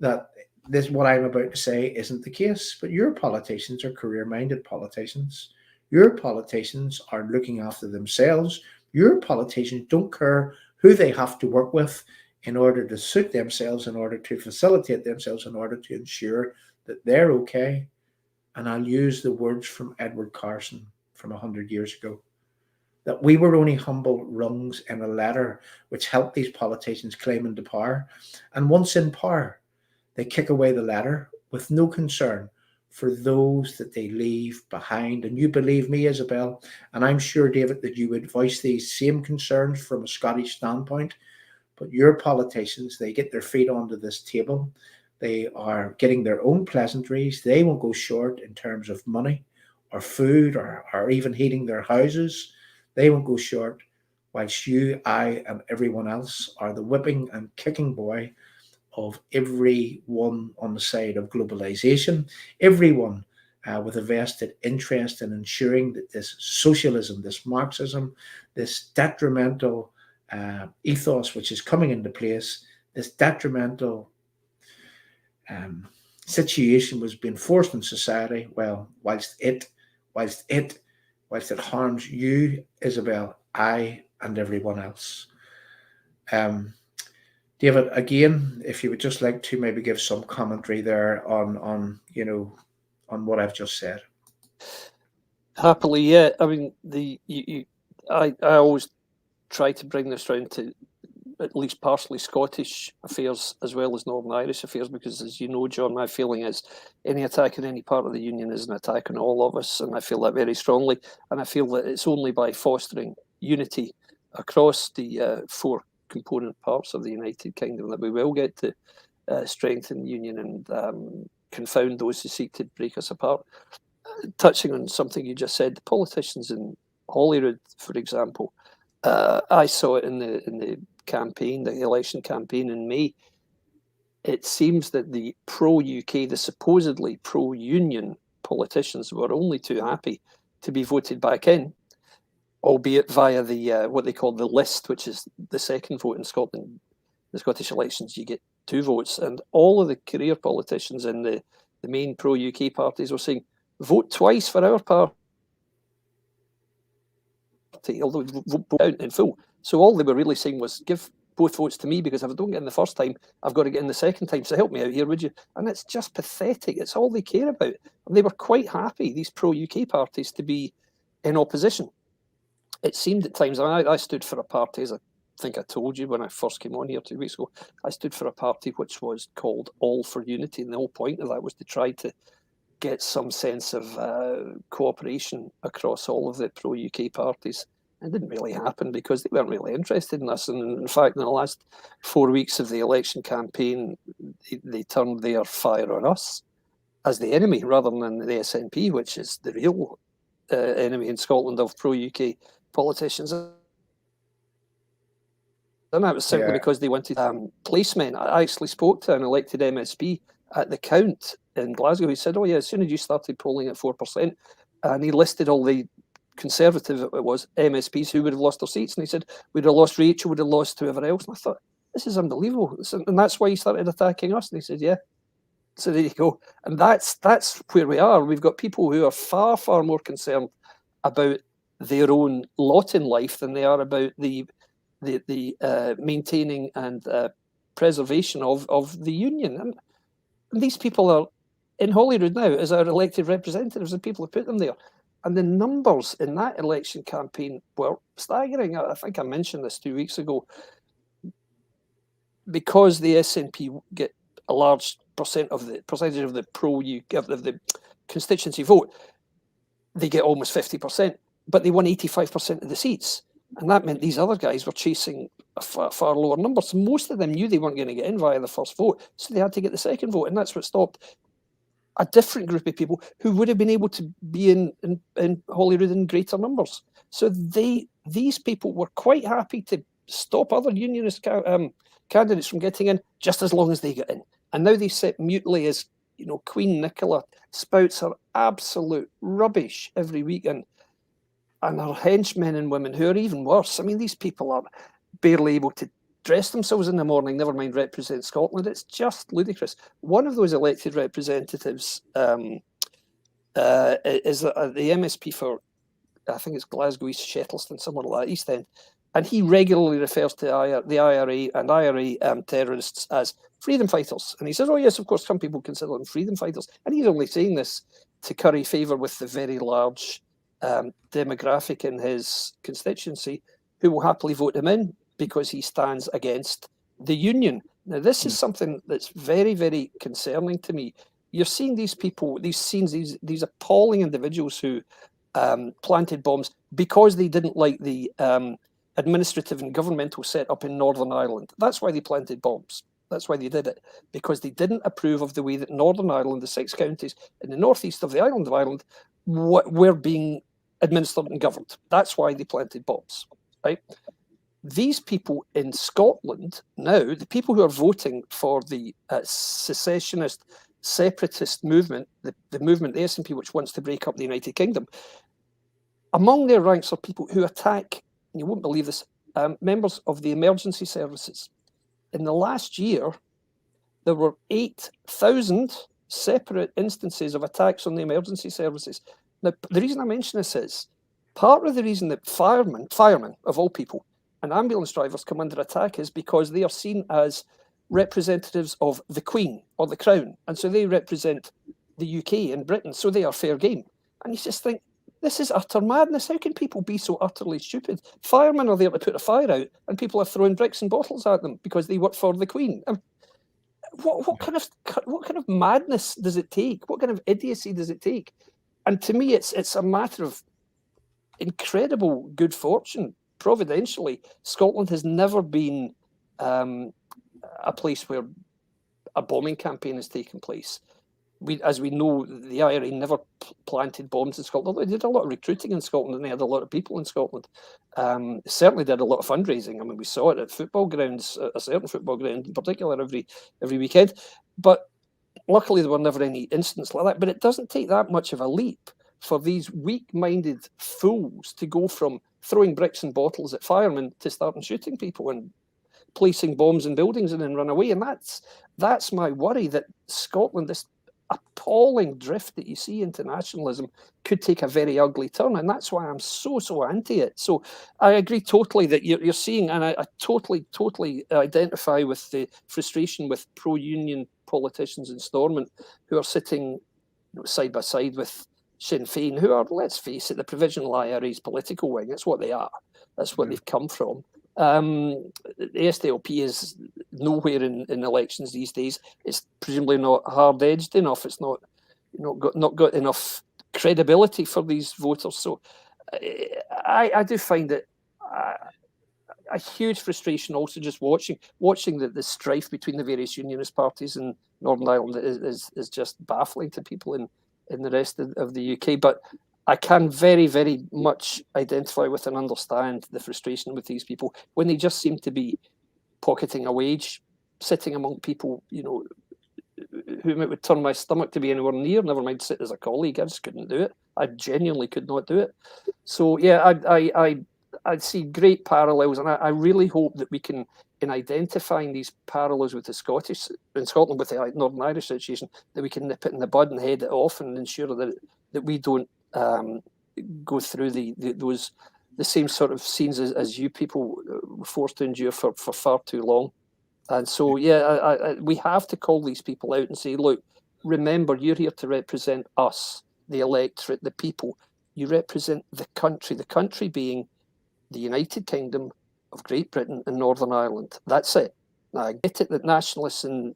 that this, what I'm about to say, isn't the case. But your politicians are career-minded politicians. Your politicians are looking after themselves. Your politicians don't care who they have to work with in order to suit themselves, in order to facilitate themselves, in order to ensure that they're okay. And I'll use the words from Edward Carson from 100 years ago, that we were only humble rungs in a ladder which helped these politicians claim into power. And once in power, they kick away the ladder with no concern for those that they leave behind. And you believe me, Isabel, and I'm sure, David, that you would voice these same concerns from a Scottish standpoint. But your politicians, they get their feet onto this table. They are getting their own pleasantries. They won't go short in terms of money or food or even heating their houses. They won't go short, whilst you, I, and everyone else are the whipping and kicking boy of everyone on the side of globalization, everyone with a vested interest in ensuring that this socialism, this Marxism, this detrimental ethos which is coming into place, this detrimental situation was being forced in society, well, whilst it harms you, Isabel, I, and everyone else. David, again, if you would just like to maybe give some commentary there on what I've just said. Happily, yeah. I mean, I always try to bring this round to at least partially Scottish affairs as well as Northern Irish affairs, because, as you know, John, my feeling is any attack on any part of the Union is an attack on all of us, and I feel that very strongly. And I feel that it's only by fostering unity across the four component parts of the United Kingdom that we will get to strengthen the Union and confound those who seek to break us apart. Touching on something you just said, the politicians in Holyrood, for example, I saw it in the campaign, the election campaign in May. It seems that the pro-UK, the supposedly pro-Union politicians were only too happy to be voted back in. albeit via the what they call the list, which is the second vote in Scotland. The Scottish elections, you get 2 votes, and all of the career politicians in the main pro-UK parties were saying, vote twice for our party, although vote out in full. So all they were really saying was, give both votes to me, because if I don't get in the first time, I've got to get in the second time, so help me out here, would you? And it's just pathetic. It's all they care about. And they were quite happy, these pro-UK parties, to be in opposition. It seemed at times, I stood for a party, as I think I told you when I first came on here 2 weeks ago, I stood for a party which was called All for Unity, and the whole point of that was to try to get some sense of cooperation across all of the pro-UK parties. It didn't really happen because they weren't really interested in us. And in fact, in the last 4 weeks of the election campaign, they turned their fire on us as the enemy rather than the SNP, which is the real enemy in Scotland of pro-UK politicians. And that was simply because they wanted placemen. I actually spoke to an elected MSP at the count in Glasgow. He said, oh yeah, as soon as you started polling at 4%, and he listed all the Conservative, it was, MSPs who would have lost their seats. And he said, we'd have lost Rachel, would have lost whoever else. And I thought, this is unbelievable. And that's why he started attacking us. And he said, yeah. So there you go. And that's where we are. We've got people who are far, far more concerned about their own lot in life than they are about the maintaining and preservation of the union. And these people are in Holyrood now as our elected representatives, and people have put them there. And the numbers in that election campaign were staggering. I think I mentioned this 2 weeks ago. Because the SNP get a large percentage of the pro-UK, of the constituency vote, they get almost 50%, but they won 85% of the seats. And that meant these other guys were chasing a far lower number. So most of them knew they weren't going to get in via the first vote, so they had to get the second vote, and that's what stopped a different group of people who would have been able to be in Holyrood in greater numbers. So these people were quite happy to stop other unionist candidates from getting in, just as long as they get in. And now they sit mutely as, Queen Nicola spouts her absolute rubbish every week, and her henchmen and women who are even worse. I mean, these people are barely able to dress themselves in the morning, never mind represent Scotland. It's just ludicrous. One of those elected representatives is the MSP for, I think it's Glasgow East Shettleston, somewhere like that, East End. And he regularly refers to the IRA and IRA terrorists as freedom fighters. And he says, oh yes, of course, some people consider them freedom fighters. And he's only saying this to curry favour with the very large demographic in his constituency who will happily vote him in because he stands against the union. Now, this is something that's very, very concerning to me. You're seeing these people, these scenes, these appalling individuals who planted bombs because they didn't like the administrative and governmental setup in Northern Ireland. That's why they planted bombs. That's why they did it, because they didn't approve of the way that Northern Ireland, the 6 counties in the northeast of the island of Ireland, were being administered and governed. That's why they planted bombs, right? These people in Scotland now, the people who are voting for the secessionist, separatist movement, the movement, the SNP, which wants to break up the United Kingdom, among their ranks are people who attack, and you won't believe this, members of the emergency services. In the last year, there were 8,000 separate instances of attacks on the emergency services. Now, the reason I mention this is, part of the reason that firemen of all people, and ambulance drivers come under attack is because they are seen as representatives of the Queen or the Crown. And so they represent the UK and Britain, so they are fair game. And you just think, this is utter madness. How can people be so utterly stupid? Firemen are there to put a fire out, and people are throwing bricks and bottles at them because they work for the Queen. What kind of madness does it take? What kind of idiocy does it take? And to me, it's a matter of incredible good fortune. Providentially, Scotland has never been a place where a bombing campaign has taken place. As we know, the IRA never planted bombs in Scotland. They did a lot of recruiting in Scotland, and they had a lot of people in Scotland. Certainly did a lot of fundraising. I mean, we saw it at football grounds, a certain football ground in particular, every weekend. But luckily, there were never any incidents like that. But it doesn't take that much of a leap for these weak-minded fools to go from throwing bricks and bottles at firemen to start shooting people and placing bombs in buildings and then run away. And that's my worry, that Scotland, this appalling drift that you see into nationalism, could take a very ugly turn, and that's why I'm so anti it. So I agree totally that you're seeing, and I totally identify with the frustration with pro-union politicians in Stormont who are sitting side by side with Sinn Féin, who are, let's face it, the Provisional IRA's political wing. That's what they are. That's what they've come from. The SDLP is nowhere in elections these days. It's presumably not hard-edged enough. It's not got enough credibility for these voters. So I do find it a huge frustration also just watching the strife between the various unionist parties in Northern Ireland is just baffling to people in the rest of the UK. But I can very, very much identify with and understand the frustration with these people when they just seem to be pocketing a wage, sitting among people, whom it would turn my stomach to be anywhere near, never mind sit as a colleague. I just couldn't do it. I genuinely could not do it. So, yeah, I see great parallels, and I really hope that we can, in identifying these parallels with the Scottish, in Scotland with the Northern Irish situation, that we can nip it in the bud and head it off and ensure that we don't go through the same sort of scenes as you people were forced to endure for far too long. And so, yeah, we have to call these people out and say, look, remember, you're here to represent us, the electorate, the people. You represent the country being the United Kingdom of Great Britain and Northern Ireland. That's it. Now, I get it that nationalists in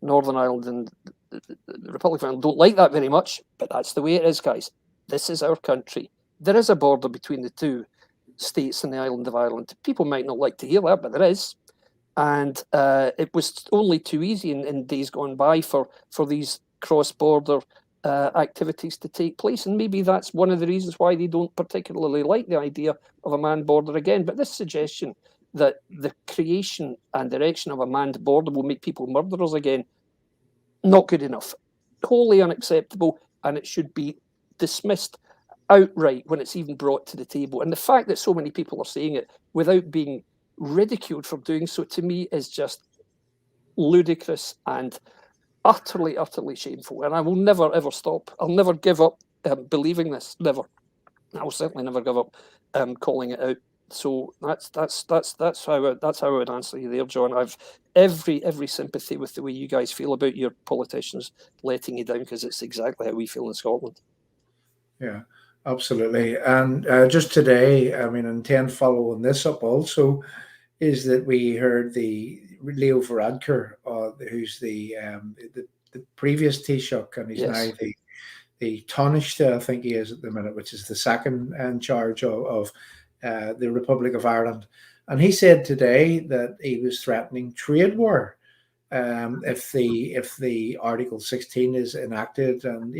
Northern Ireland and the Republic of Ireland don't like that very much, but that's the way it is, guys. This is our country. There is a border between the two states and the island of Ireland. People might not like to hear that, but there is. And it was only too easy in days gone by for these cross-border activities to take place. And maybe that's one of the reasons why they don't particularly like the idea of a manned border again. But this suggestion that the creation and direction of a manned border will make people murderers again, not good enough. Wholly unacceptable, and it should be dismissed outright when it's even brought to the table. And the fact that so many people are saying it without being ridiculed for doing so, to me, is just ludicrous and utterly shameful. And I will never ever stop. I'll never give up believing this. Never. I will certainly never give up calling it out. So that's how I would answer you there, John. I've every sympathy with the way you guys feel about your politicians letting you down, because it's exactly how we feel in Scotland. Yeah, absolutely. And just today, I mean, intend following this up also, is that we heard the Leo Varadkar, who's the previous Taoiseach, and he's now the Taoiseach, I think he is at the minute, which is the second in charge of the Republic of Ireland. And he said today that he was threatening trade war if the Article 16 is enacted, and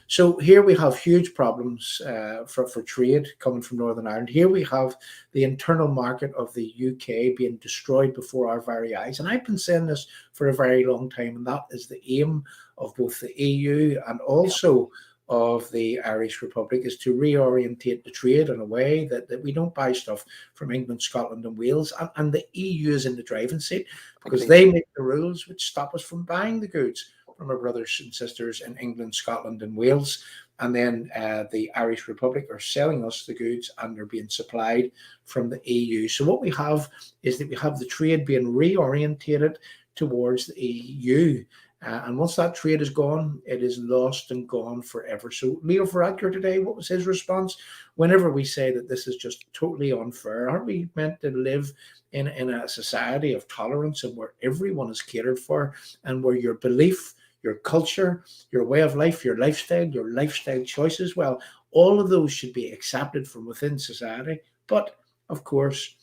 so here we have huge problems for trade coming from Northern Ireland. Here we have the internal market of the UK being destroyed before our very eyes, and I've been saying this for a very long time, and that is the aim of both the EU and also of the Irish Republic, is to reorientate the trade in a way that we don't buy stuff from England, Scotland and Wales, and the EU is in the driving seat, because they make the rules which stop us from buying the goods from our brothers and sisters in England, Scotland and Wales, and then the Irish Republic are selling us the goods and they're being supplied from the EU. So what we have is that we have the trade being reorientated towards the EU. And once that trade is gone, it is lost and gone forever. So Leo Varadkar today, what was his response? Whenever we say that this is just totally unfair, aren't we meant to live in a society of tolerance and where everyone is catered for, and where your belief, your culture, your way of life, your lifestyle choices, well, all of those should be accepted from within society. But of course,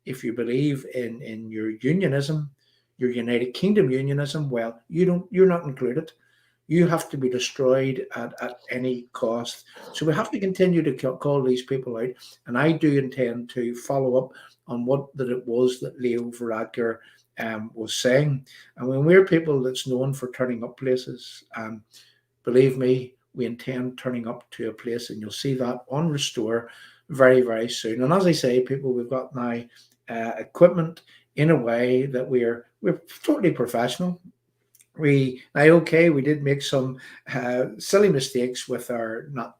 if you believe in your unionism, your United Kingdom unionism, well, you're not included. You have to be destroyed at any cost. So we have to continue to call these people out. And I do intend to follow up on what it was that Leo Varadkar was saying. And when we're people that's known for turning up places, believe me, we intend turning up to a place, and you'll see that on Restore. very, very soon. And as I say, people, we've got now equipment in a way that we're totally professional. We did make some silly mistakes with our not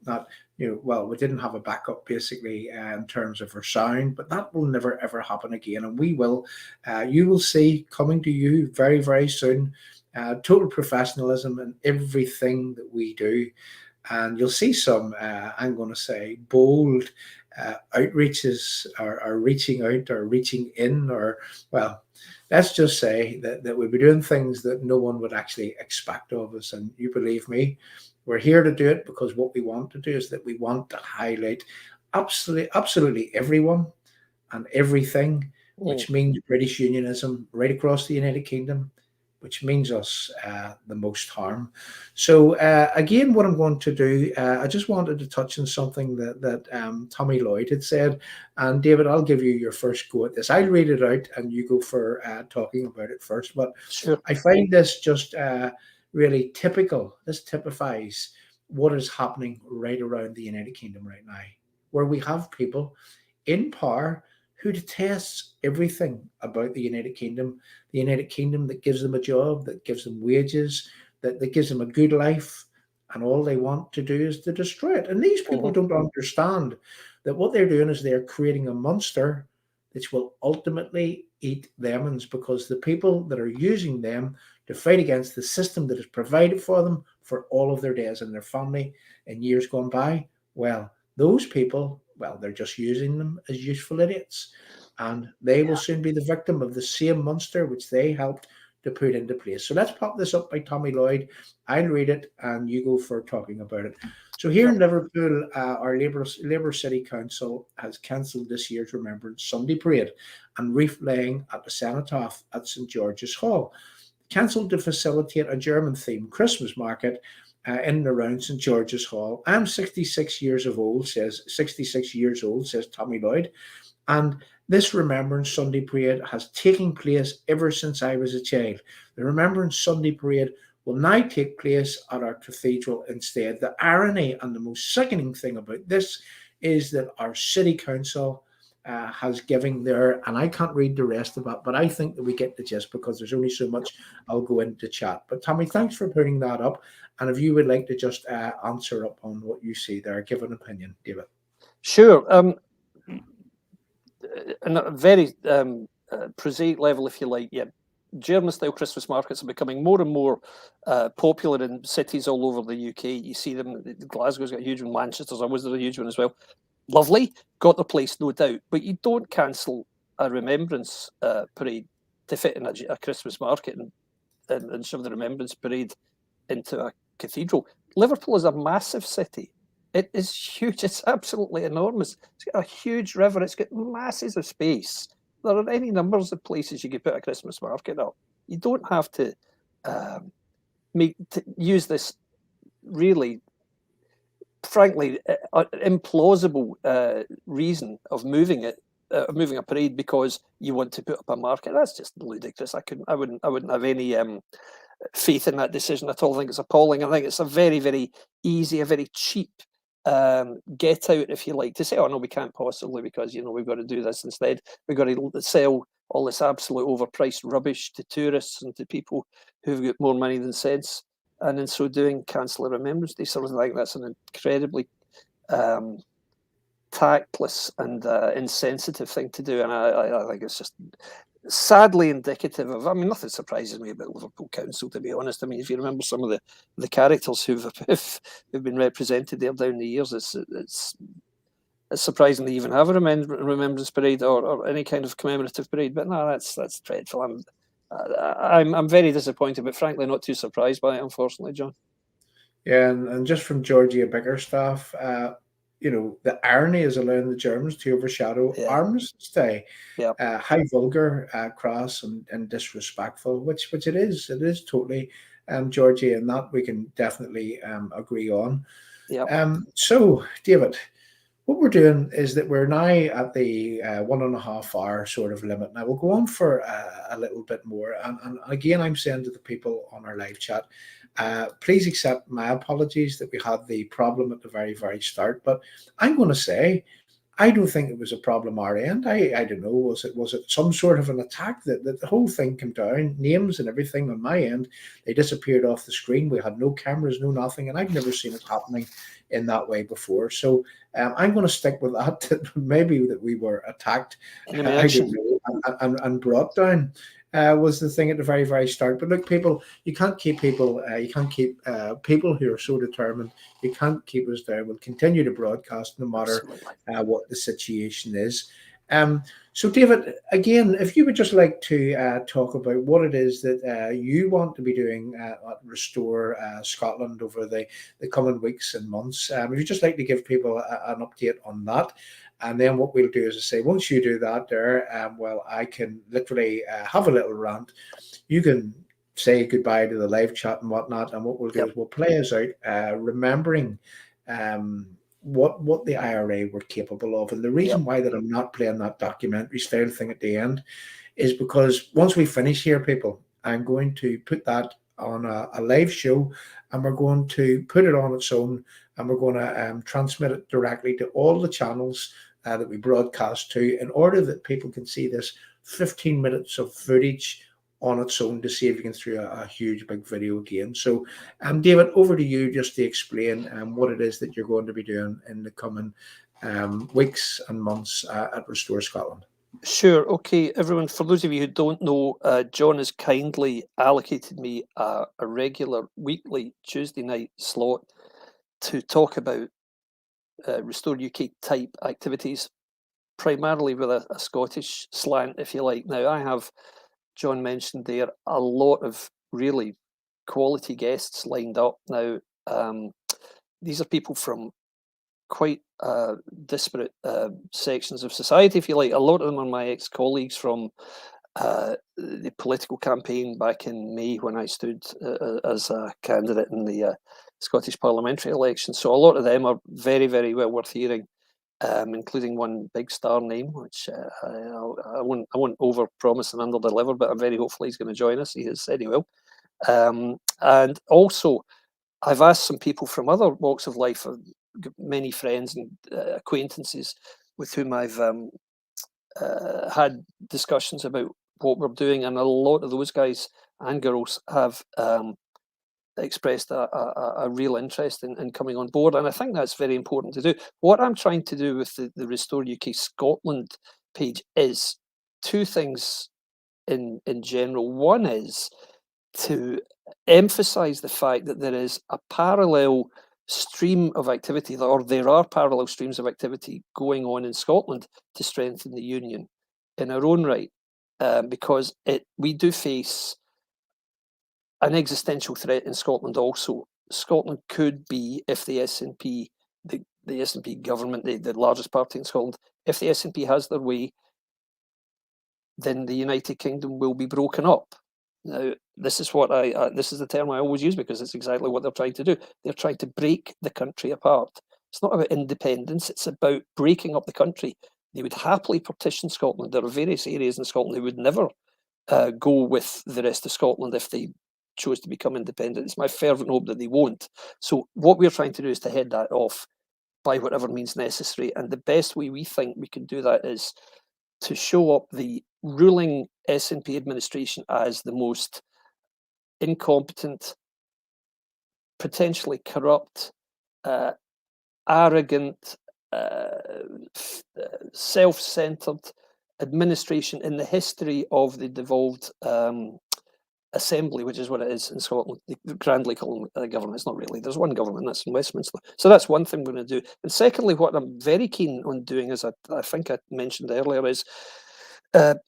well, we didn't have a backup basically in terms of our sound, but that will never ever happen again, and we will you will see coming to you very, very soon total professionalism in everything that we do. And you'll see some I'm going to say bold outreaches, or reaching out, or reaching in, or, well, let's just say that we'll be doing things that no one would actually expect of us. And you believe me, we're here to do it because what we want to do is that we want to highlight absolutely everyone and everything, which means British unionism right across the United Kingdom, which means us the most harm. So again, what I'm going to do, I just wanted to touch on something that Tommy Lloyd had said. And David, I'll give you your first go at this. I'll read it out and you go for talking about it first. But Sure. I find this just really typical. This typifies what is happening right around the United Kingdom right now, where we have people in power who detests everything about the United Kingdom that gives them a job, that gives them wages, that gives them a good life, and all they want to do is to destroy it. And these people don't understand that what they're doing is they're creating a monster which will ultimately eat them, because the people that are using them to fight against the system that is provided for them for all of their days and their family in years gone by, well, those people, well, they're just using them as useful idiots, and they will soon be the victim of the same monster which they helped to put into place. So let's pop this up by Tommy Lloyd. I'll read it and you go for talking about it. So here in Liverpool, our Labour City Council has cancelled this year's Remembrance Sunday Parade and wreath laying at the Cenotaph at St George's Hall. Cancelled to facilitate a German-themed Christmas market in and around St George's Hall. I'm 66 years old, says Tommy Lloyd, and this Remembrance Sunday Parade has taken place ever since I was a child. The Remembrance Sunday Parade will now take place at our cathedral instead. The irony and the most sickening thing about this is that our city council has given their, and I can't read the rest of it, but I think that we get the gist because there's only so much I'll go into chat. But Tommy, thanks for putting that up. And if you would like to just answer up on what you see there, give an opinion, David. Sure. On a very prosaic level, if you like, yeah, German-style Christmas markets are becoming more and more popular in cities all over the UK. You see them. Glasgow's got a huge one. Manchester's always a huge one as well. Lovely, got the place, no doubt. But you don't cancel a remembrance parade to fit in a Christmas market and shove the remembrance parade into a cathedral. Liverpool is a massive city. It is huge. It's absolutely enormous. It's got a huge river. It's got masses of space. There are any numbers of places you could put a Christmas market up. You don't have to use this really, frankly, implausible reason of moving a parade because you want to put up a market. That's just ludicrous. I wouldn't have any faith in that decision at all. I think it's appalling. I think it's a very, very easy, a very cheap get out, if you like, to say, oh no, we can't possibly because we've got to do this instead. We've got to sell all this absolute overpriced rubbish to tourists and to people who've got more money than sense, and in so doing cancel a Remembrance Day. Something like that's an incredibly tactless and insensitive thing to do, and I think it's just sadly indicative of, nothing surprises me about Liverpool Council, to be honest. If you remember some of the characters who've been represented there down the years, it's surprising they even have a remembrance parade or any kind of commemorative parade. But no, that's dreadful. I'm very disappointed, but frankly not too surprised by it, unfortunately, John. Yeah, and just from Georgia Bickerstaff, the irony is allowing the Germans to overshadow Armistice Day. Yeah. How vulgar, crass, and disrespectful, which it is. It is totally, Georgia, and that we can definitely agree on. Yeah. So, David, what we're doing is that we're now at the 1.5 hour sort of limit. Now we'll go on for a little bit more. And again, I'm saying to the people on our live chat, please accept my apologies that we had the problem at the very, very start. But I'm going to say I don't think it was a problem our end. I don't know. Was it some sort of an attack that the whole thing came down, names and everything on my end, they disappeared off the screen. We had no cameras, no nothing, and I've never seen it happening in that way before. So I'm going to stick with that. That maybe that we were attacked. I don't know, and brought down. Was the thing at the very start. But look, people, you can't keep people. You can't keep people who are so determined. You can't keep us down. We'll continue to broadcast no matter what the situation is. So, David, again, if you would just like to talk about what it is that you want to be doing at Restore Scotland over the coming weeks and months, if you'd just like to give people an update on that. And then what we'll do is I say, once you do that there, well, I can literally have a little rant. You can say goodbye to the live chat and whatnot. And what we'll do is we'll play us out, remembering what the IRA were capable of. And the reason why that I'm not playing that documentary style thing at the end is because once we finish here, people, I'm going to put that on a live show, and we're going to put it on its own, and we're going to transmit it directly to all the channels that we broadcast to, in order that people can see this 15 minutes of footage on its own to see if you can throw a huge big video again. So David, over to you just to explain what it is that you're going to be doing in the coming weeks and months at Restore Scotland. Sure. Okay, everyone, for those of you who don't know, John has kindly allocated me a regular weekly Tuesday night slot to talk about Restore UK type activities, primarily with a Scottish slant, if you like. Now, I have, John mentioned there, a lot of really quality guests lined up. Now, these are people from quite disparate sections of society, if you like. A lot of them are my ex-colleagues from the political campaign back in May when I stood as a candidate in the Scottish parliamentary election. So a lot of them are very, very well worth hearing, including one big star name, which I won't over promise and under deliver, but I'm very hopeful he's going to join us. He has said he will. And also, I've asked some people from other walks of life, many friends and acquaintances with whom I've had discussions about what we're doing, and a lot of those guys and girls have expressed a real interest in coming on board, and I think that's very important to do. What I'm trying to do with the Restore UK Scotland page is two things in general. One is to emphasise the fact that there is a parallel stream of activity, or there are parallel streams of activity going on in Scotland to strengthen the union in our own right, because we do face an existential threat in Scotland also. Scotland could be, if the SNP, the SNP government, the largest party in Scotland, if the SNP has their way, then the United Kingdom will be broken up. Now, this is what this is the term I always use because it's exactly what they're trying to do. They're trying to break the country apart. It's not about independence, it's about breaking up the country. They would happily partition Scotland. There are various areas in Scotland they would never go with the rest of Scotland if they chose to become independent. It's my fervent hope that they won't. So what we're trying to do is to head that off by whatever means necessary. And the best way we think we can do that is to show up the ruling SNP administration as the most incompetent, potentially corrupt, arrogant, self-centered administration in the history of the devolved assembly, which is what it is in Scotland. They grandly call them a government. It's not really. There's one government, that's in Westminster. So that's one thing we're going to do. And secondly, what I'm very keen on doing, as I think I mentioned earlier, is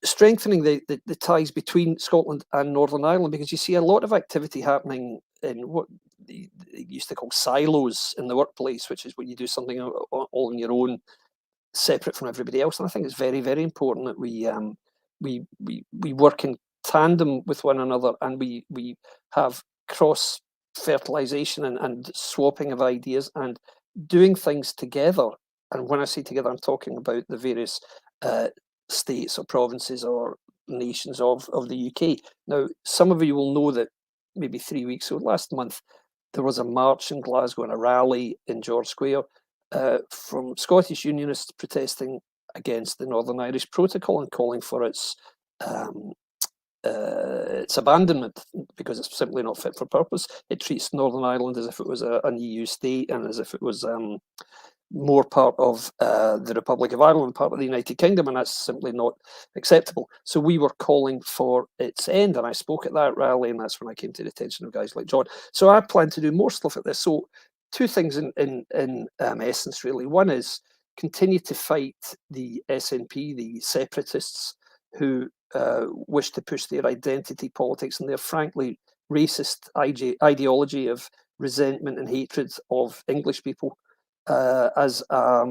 strengthening the ties between Scotland and Northern Ireland, because you see a lot of activity happening in what they used to call silos in the workplace, which is when you do something all on your own, separate from everybody else. And I think it's very, very important that we work in tandem with one another, and we have cross fertilization and swapping of ideas and doing things together. And when I say together, I'm talking about the various states or provinces or nations of the UK. Now, some of you will know that maybe 3 weeks ago, last month, there was a march in Glasgow and a rally in George Square from Scottish Unionists protesting against the Northern Irish Protocol and calling for its abandonment because it's simply not fit for purpose. It treats Northern Ireland as if it was an EU state and as if it was more part of the Republic of Ireland, part of the United Kingdom, and that's simply not acceptable. So we were calling for its end, and I spoke at that rally, and that's when I came to the attention of guys like John. So I plan to do more stuff like this. So two things in essence, really. One is continue to fight the SNP, the separatists, who wish to push their identity politics and their frankly racist ideology of resentment and hatred of English people as a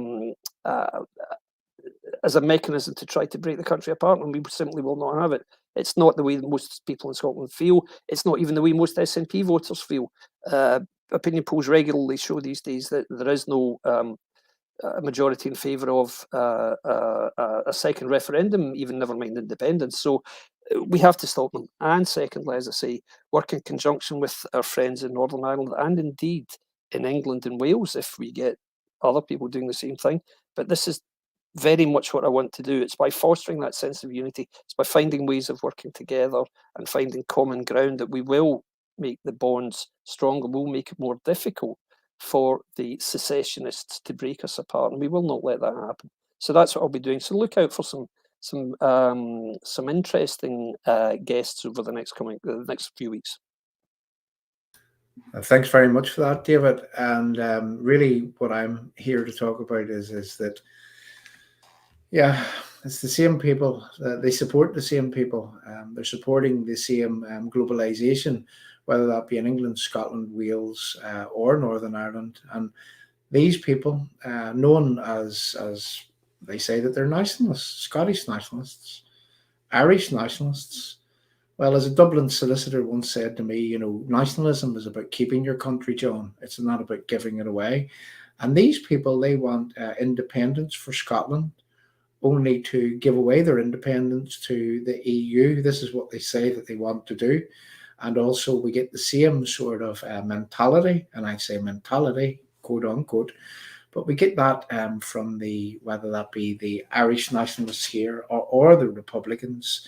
mechanism to try to break the country apart, and we simply will not have it. It's not the way that most people in Scotland feel. It's not even the way most SNP voters feel. Opinion polls regularly show these days that there is no majority in favour of a second referendum, even never mind independence. So we have to stop them. And secondly, as I say, work in conjunction with our friends in Northern Ireland and indeed in England and Wales if we get other people doing the same thing. But this is very much what I want to do. It's by fostering that sense of unity. It's by finding ways of working together and finding common ground that we will make the bonds stronger. We'll make it more difficult for the secessionists to break us apart, and we will not let that happen. So that's what I'll be doing. So look out for some interesting guests over the next few weeks. Thanks very much for that, David. And really, what I'm here to talk about is that, yeah, it's the same people. They support the same people. They're supporting the same globalization, whether that be in England, Scotland, Wales, or Northern Ireland. And these people, known as they say that they're nationalists, Scottish nationalists, Irish nationalists. Well, as a Dublin solicitor once said to me, nationalism is about keeping your country, John. It's not about giving it away. And these people, they want independence for Scotland, only to give away their independence to the EU. This is what they say that they want to do. And also we get the same sort of mentality, and I say mentality, quote unquote, but we get that from whether that be the Irish nationalists here or the Republicans,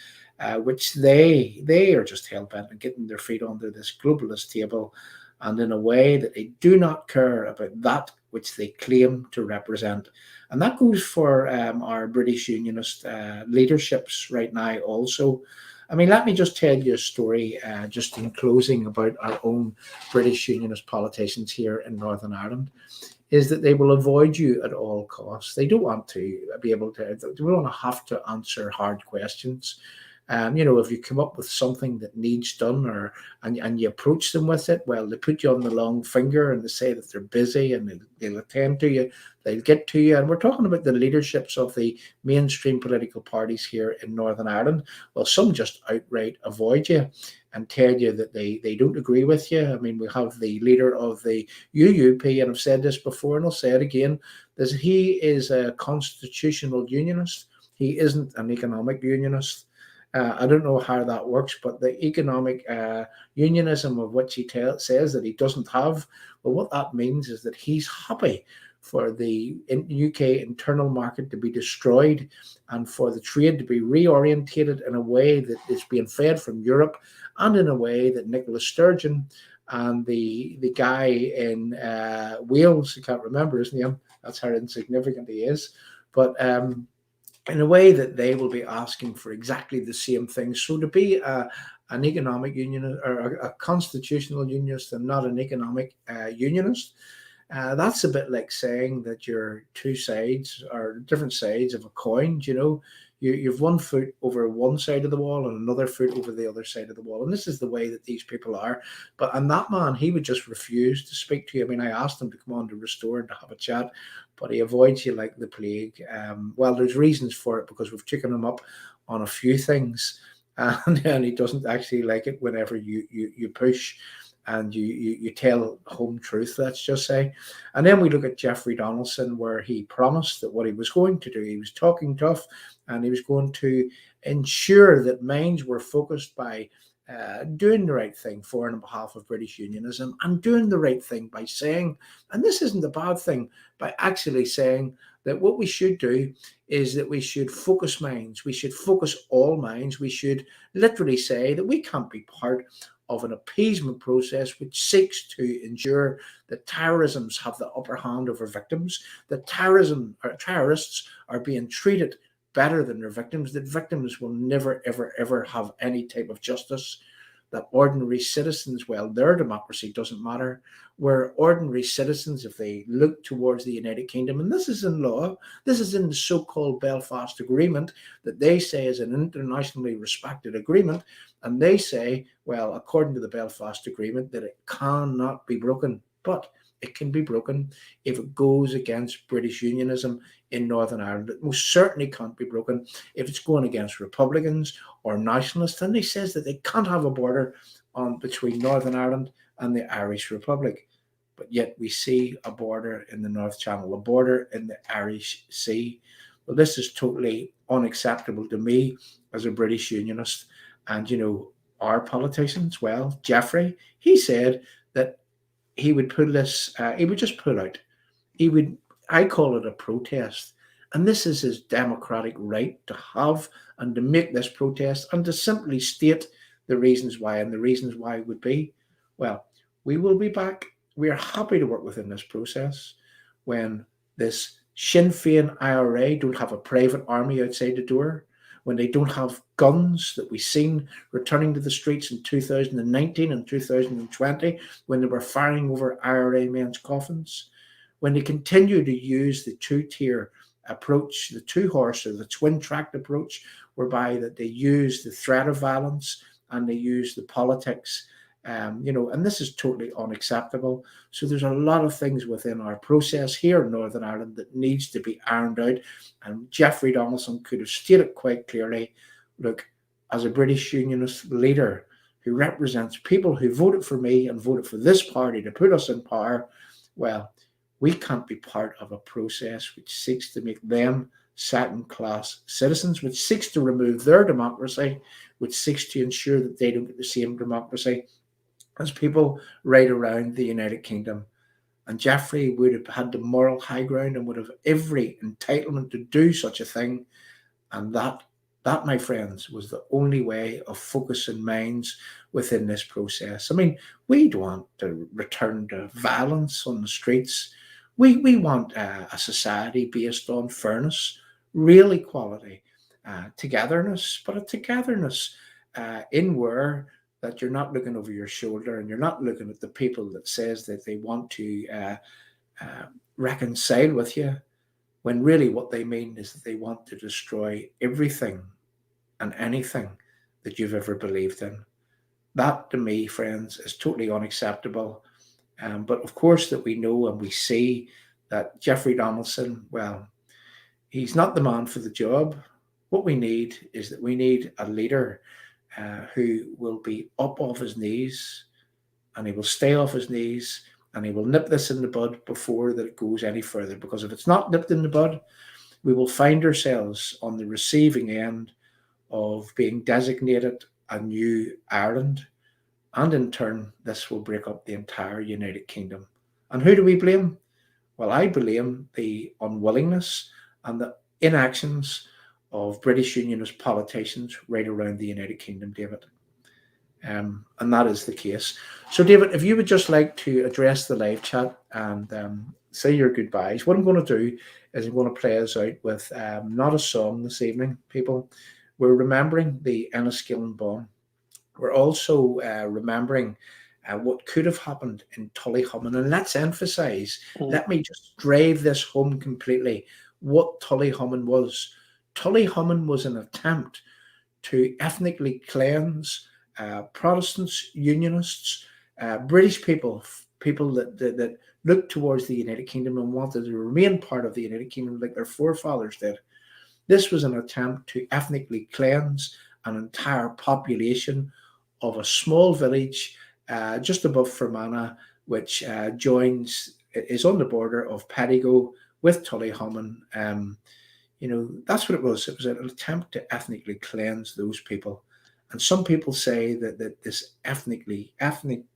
which they are just hell-bent on getting their feet under this globalist table, and in a way that they do not care about that which they claim to represent. And that goes for our British Unionist leaderships right now also. I mean, let me just tell you a story just in closing about our own British Unionist politicians here in Northern Ireland, is that they will avoid you at all costs. They don't want to be able to, they don't want to have to answer hard questions. If you come up with something that needs done and you approach them with it, well, they put you on the long finger and they say that they're busy and they'll attend to you, they'll get to you. And we're talking about the leaderships of the mainstream political parties here in Northern Ireland. Well, some just outright avoid you and tell you that they don't agree with you. I mean, we have the leader of the UUP, and I've said this before and I'll say it again, that he is a constitutional unionist. He isn't an economic unionist. I don't know how that works, but the economic unionism of which he says that he doesn't have, well, what that means is that he's happy for the UK internal market to be destroyed and for the trade to be reorientated in a way that is being fed from Europe, and in a way that Nicola Sturgeon and the guy in Wales, I can't remember his name, that's how insignificant he is, but in a way that they will be asking for exactly the same things. So to be an economic union or a constitutional unionist and not an economic unionist, that's a bit like saying that you're two sides or different sides of a coin. You've one foot over one side of the wall and another foot over the other side of the wall. And this is the way that these people are. And that man, he would just refuse to speak to you. I mean, I asked him to come on to Restore and to have a chat, but he avoids you like the plague. Well, there's reasons for it, because we've taken him up on a few things, and he doesn't actually like it whenever you push and you tell home truth, let's just say. And then we look at Jeffrey Donaldson, where he promised that what he was going to do, he was talking tough, and he was going to ensure that minds were focused by doing the right thing for and on behalf of British unionism, and doing the right thing by saying, and this isn't a bad thing, by actually saying that what we should do is that we should focus minds, we should focus all minds, we should literally say that we can't be part of an appeasement process which seeks to ensure that terrorisms have the upper hand over victims, that terrorists are being treated better than their victims, that victims will never, ever, ever have any type of justice, that ordinary citizens, well, their democracy doesn't matter, where ordinary citizens, if they look towards the United Kingdom, and this is in law, this is in the so-called Belfast Agreement that they say is an internationally respected agreement, and they say, well, according to the Belfast Agreement, that it cannot be broken, but it can be broken if it goes against British unionism in Northern Ireland. It most certainly can't be broken if it's going against Republicans or nationalists. And he says that they can't have a border between Northern Ireland and the Irish Republic. But yet we see a border in the North Channel, a border in the Irish Sea. Well, this is totally unacceptable to me as a British unionist. And, you know, our politicians, well, Jeffrey, he said that he would pull this, he would just pull out. I call it a protest. And this is his democratic right to have and to make this protest and to simply state the reasons why. And the reasons why would be, well, we will be back. We are happy to work within this process when this Sinn Féin IRA don't have a private army outside the door, when they don't have guns that we've seen returning to the streets in 2019 and 2020, when they were firing over IRA men's coffins, when they continue to use the two-tier approach, the two-horse or the twin-tracked approach, whereby that they use the threat of violence and they use the politics, and this is totally unacceptable. So there's a lot of things within our process here in Northern Ireland that needs to be ironed out. And Jeffrey Donaldson could have stated quite clearly, look, as a British unionist leader who represents people who voted for me and voted for this party to put us in power, well, we can't be part of a process which seeks to make them second-class citizens, which seeks to remove their democracy, which seeks to ensure that they don't get the same democracy as people right around the United Kingdom. And Jeffrey would have had the moral high ground and would have every entitlement to do such a thing. And that, my friends, was the only way of focusing minds within this process. I mean, we don't want to return to violence on the streets. We want a society based on fairness, real equality, togetherness, but a togetherness in where that you're not looking over your shoulder and you're not looking at the people that says that they want to reconcile with you, when really what they mean is that they want to destroy everything and anything that you've ever believed in. That, to me, friends, is totally unacceptable. But of course that we know and we see that Jeffrey Donaldson, well, he's not the man for the job. What we need is that we need a leader who will be up off his knees, and he will stay off his knees, and he will nip this in the bud before that it goes any further. Because if it's not nipped in the bud, we will find ourselves on the receiving end of being designated a new Ireland. And in turn, this will break up the entire United Kingdom. And who do we blame? Well, I blame the unwillingness and the inactions of British unionist politicians right around the United Kingdom, David. And that is the case. So, David, if you would just like to address the live chat and say your goodbyes, what I'm going to do is I'm going to play us out with not a song this evening, people. We're remembering the Enniskillen bomb. We're also remembering what could have happened in Tullyhommon. And let's emphasize, let me just drive this home completely, what Tullyhommon was. Tullyhommon was an attempt to ethnically cleanse Protestants, Unionists, British people that looked towards the United Kingdom and wanted to remain part of the United Kingdom like their forefathers did. This was an attempt to ethnically cleanse an entire population of a small village just above Fermanagh, which is on the border of Pettigo with Tullyhommon. That's what it was. It was an attempt to ethnically cleanse those people. And some people say that this ethnic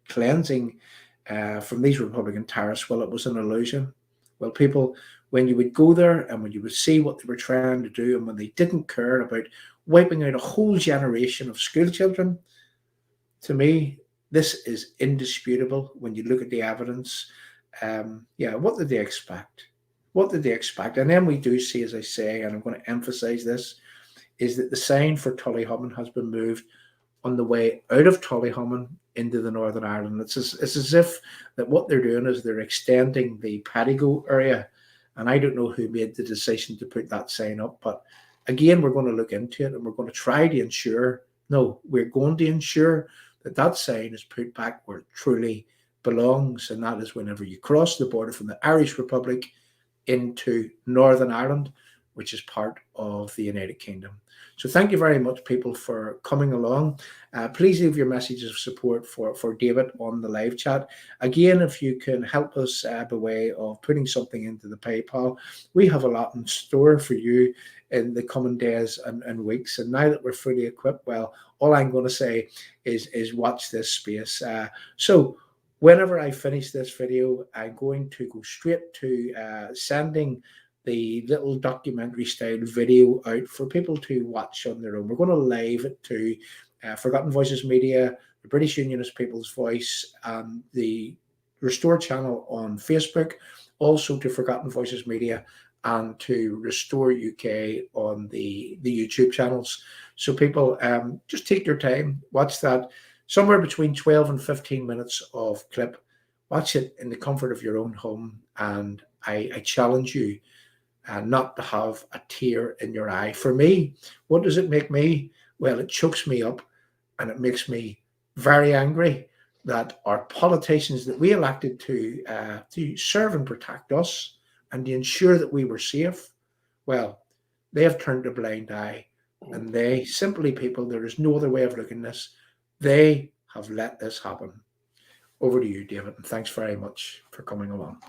cleansing from these Republican terrorists, well, it was an illusion. Well, people, when you would go there and when you would see what they were trying to do, and when they didn't care about wiping out a whole generation of school children, to me, this is indisputable when you look at the evidence. What did they expect? What did they expect? And then we do see, as I say, and I'm going to emphasize this, is that the sign for Tullyhommon has been moved on the way out of Tullyhommon into the Northern Ireland. It's as if that what they're doing is they're extending the Patigo area. And I don't know who made the decision to put that sign up, but again, we're going to look into it and we're going to try to ensure, we're going to ensure that that sign is put back where it truly belongs. And that is whenever you cross the border from the Irish Republic into Northern Ireland, which is part of the United Kingdom. So thank you very much, people, for coming along. Please leave your messages of support for David on the live chat. Again, if you can help us by way of putting something into the PayPal, we have a lot in store for you in the coming days and weeks. And now that we're fully equipped, well, all I'm going to say is watch this space. So whenever I finish this video, I'm going to go straight to sending the little documentary style video out for people to watch on their own. We're going to live it to Forgotten Voices Media, the British Unionist People's Voice, and the Restore channel on Facebook, also to Forgotten Voices Media and to Restore UK on the YouTube channels. So people, just take your time, watch that, somewhere between 12 and 15 minutes of clip. Watch it in the comfort of your own home, and I challenge you not to have a tear in your eye. For me, what does it make me? Well, it chokes me up and it makes me very angry that our politicians that we elected to serve and protect us and to ensure that we were safe, well, they have turned a blind eye, and they simply, people, there is no other way of looking at this, they have let this happen. Over to you, David, and thanks very much for coming along.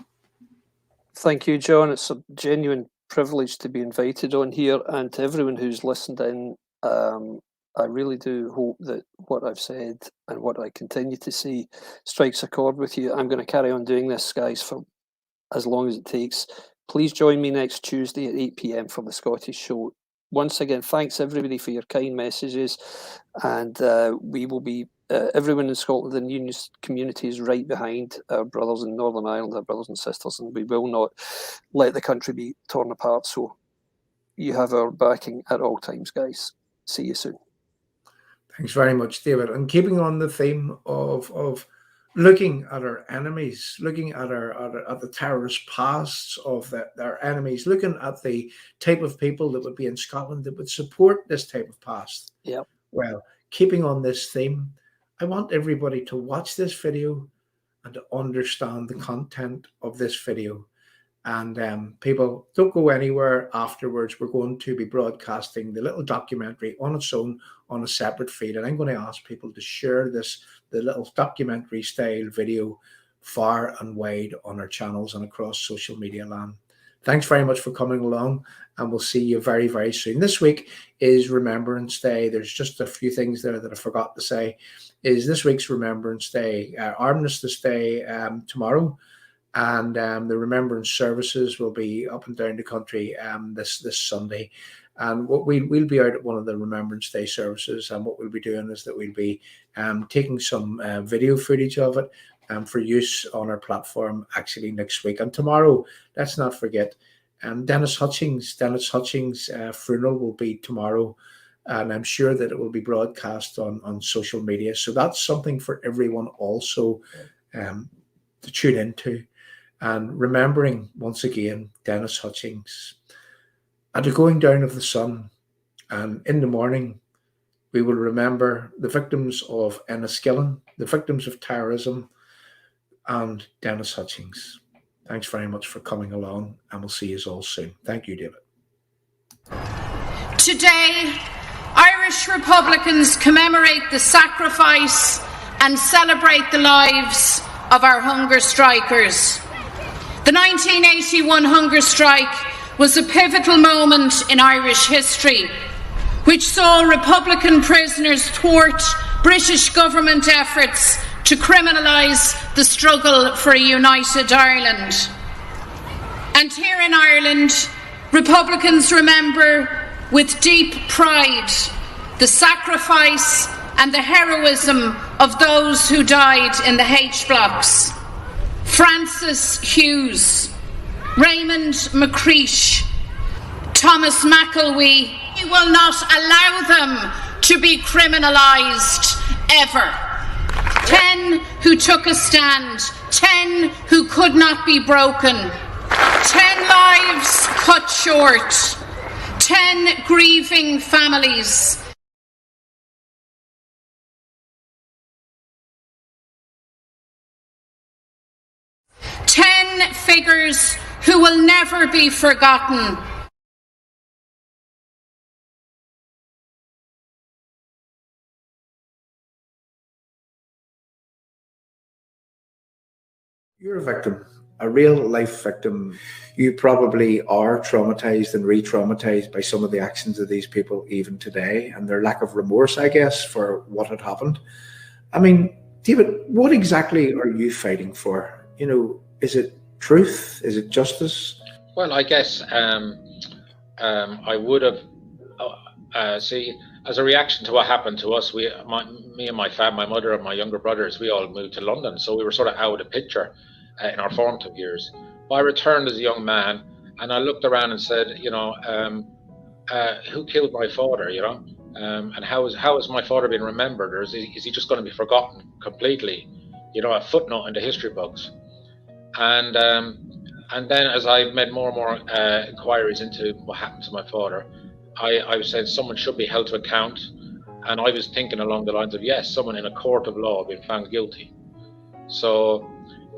Thank you, John. It's a genuine privilege to be invited on here, and to everyone who's listened in, I really do hope that what I've said and what I continue to see strikes a chord with you. I'm going to carry on doing this, guys, for as long as it takes. Please join me next Tuesday at 8 p.m. for the Scottish show. Once again, thanks everybody for your kind messages, and we will be everyone in Scotland and Unionist community is right behind our brothers in Northern Ireland, our brothers and sisters, and we will not let the country be torn apart. So you have our backing at all times, guys. See you soon. Thanks very much, David. And keeping on the theme of looking at our enemies, looking at the terrorist pasts of our enemies, looking at the type of people that would be in Scotland that would support this type of past. Yeah. Well, keeping on this theme, I want everybody to watch this video and to understand the content of this video. And people, don't go anywhere afterwards. We're going to be broadcasting the little documentary on its own on a separate feed. And I'm going to ask people to share the little documentary style video far and wide on our channels and across social media land. Thanks very much for coming along, and we'll see you very, very soon. This week is Remembrance Day. There's just a few things there that I forgot to say. Is this week's Remembrance Day, Armistice Day tomorrow, and the remembrance services will be up and down the country this Sunday. And what we'll be out at one of the Remembrance Day services, and what we'll be doing is that we'll be taking some video footage of it for use on our platform actually next week. And tomorrow, let's not forget, Dennis Hutchings' funeral will be tomorrow, and I'm sure that it will be broadcast on social media. So that's something for everyone also to tune into. And remembering, once again, Dennis Hutchings. At the going down of the sun, and in the morning, we will remember the victims of Enniskillen, the victims of terrorism, and Dennis Hutchings. Thanks very much for coming along, and we'll see you all soon. Thank you, David. Today, Irish Republicans commemorate the sacrifice and celebrate the lives of our hunger strikers. The 1981 hunger strike was a pivotal moment in Irish history, which saw Republican prisoners thwart British government efforts to criminalise the struggle for a united Ireland. And here in Ireland, Republicans remember with deep pride the sacrifice and the heroism of those who died in the H-blocks. Francis Hughes, Raymond McCreesh, Thomas McElwee. We will not allow them to be criminalised ever. 10 who took a stand, 10 who could not be broken, 10 lives cut short, 10 grieving families. Ten figures who will never be forgotten. You're a victim, a real life victim. You probably are traumatized and re-traumatized by some of the actions of these people even today, and their lack of remorse, I guess, for what had happened. I mean, David, what exactly are you fighting for? You know, is it truth? Is it justice? Well, I guess I would have, see, as a reaction to what happened to us, me and my family, my mother and my younger brothers, we all moved to London. So we were sort of out of the picture in our formative years. But I returned as a young man and I looked around and said, you know, who killed my father, you know? And how is my father being remembered? Or is he just going to be forgotten completely? You know, a footnote in the history books. And then as I made more and more inquiries into what happened to my father, I was saying someone should be held to account. And I was thinking along the lines of, yes, someone in a court of law being found guilty. So,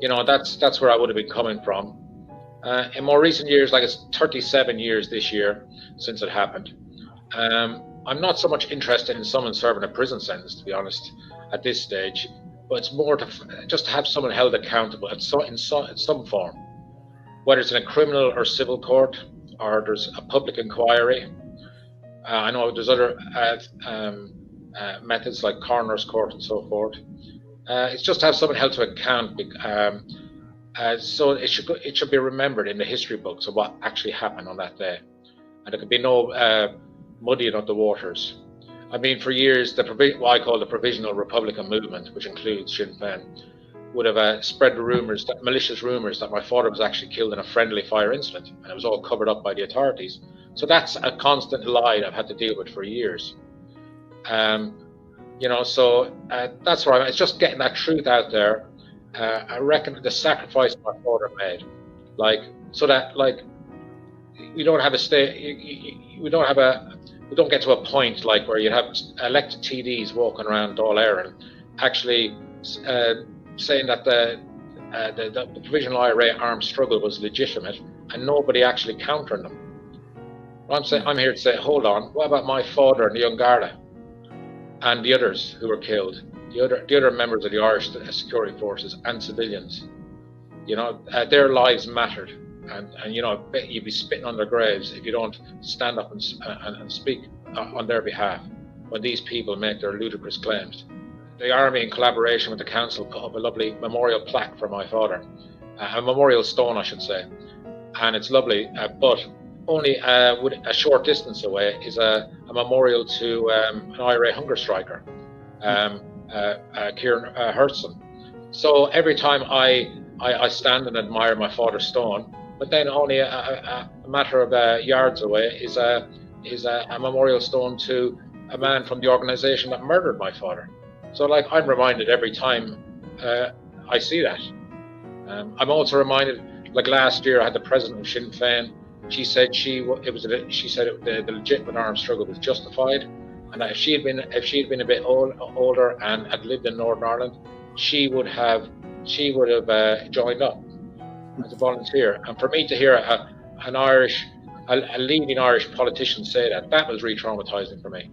you know, that's where I would have been coming from. In more recent years, like it's 37 years this year since it happened. I'm not so much interested in someone serving a prison sentence, to be honest, at this stage. But it's more to just have someone held accountable in some form, whether it's in a criminal or civil court, or there's a public inquiry. I know there's other methods like coroner's court and so forth. It's just to have someone held to account, so it should be remembered in the history books of what actually happened on that day, and there could be no muddying of the waters. I mean, for years, what I call the Provisional Republican Movement, which includes Sinn Féin, would have spread the malicious rumours that my father was actually killed in a friendly fire incident, and it was all covered up by the authorities. So that's a constant lie I've had to deal with for years. You know, so that's where it's just getting that truth out there. I reckon the sacrifice my father made, so that we don't have a state, we don't get to a point like where you have elected TDs walking around Dáil Éireann actually saying that the Provisional IRA armed struggle was legitimate and nobody actually countering them. I'm here to say, hold on, what about my father and the young Garda and the others who were killed, the other members of the Irish security forces and civilians? You know, their lives mattered. And you know, you'd be spitting on their graves if you don't stand up and speak on their behalf when these people make their ludicrous claims. The Army, in collaboration with the Council, put up a lovely memorial plaque for my father, a memorial stone, I should say, and it's lovely. But only a short distance away is a memorial to an IRA hunger striker, Kieran Hertzon. So every time I stand and admire my father's stone, but then only a matter of yards away is a memorial stone to a man from the organisation that murdered my father. So I'm reminded every time I see that. I'm also reminded, like last year I had the president of Sinn Féin. She said the legitimate armed struggle was justified, and that if she had been a bit older and had lived in Northern Ireland, she would have joined up as a volunteer. And for me to hear a leading Irish politician say that was re-traumatizing for me.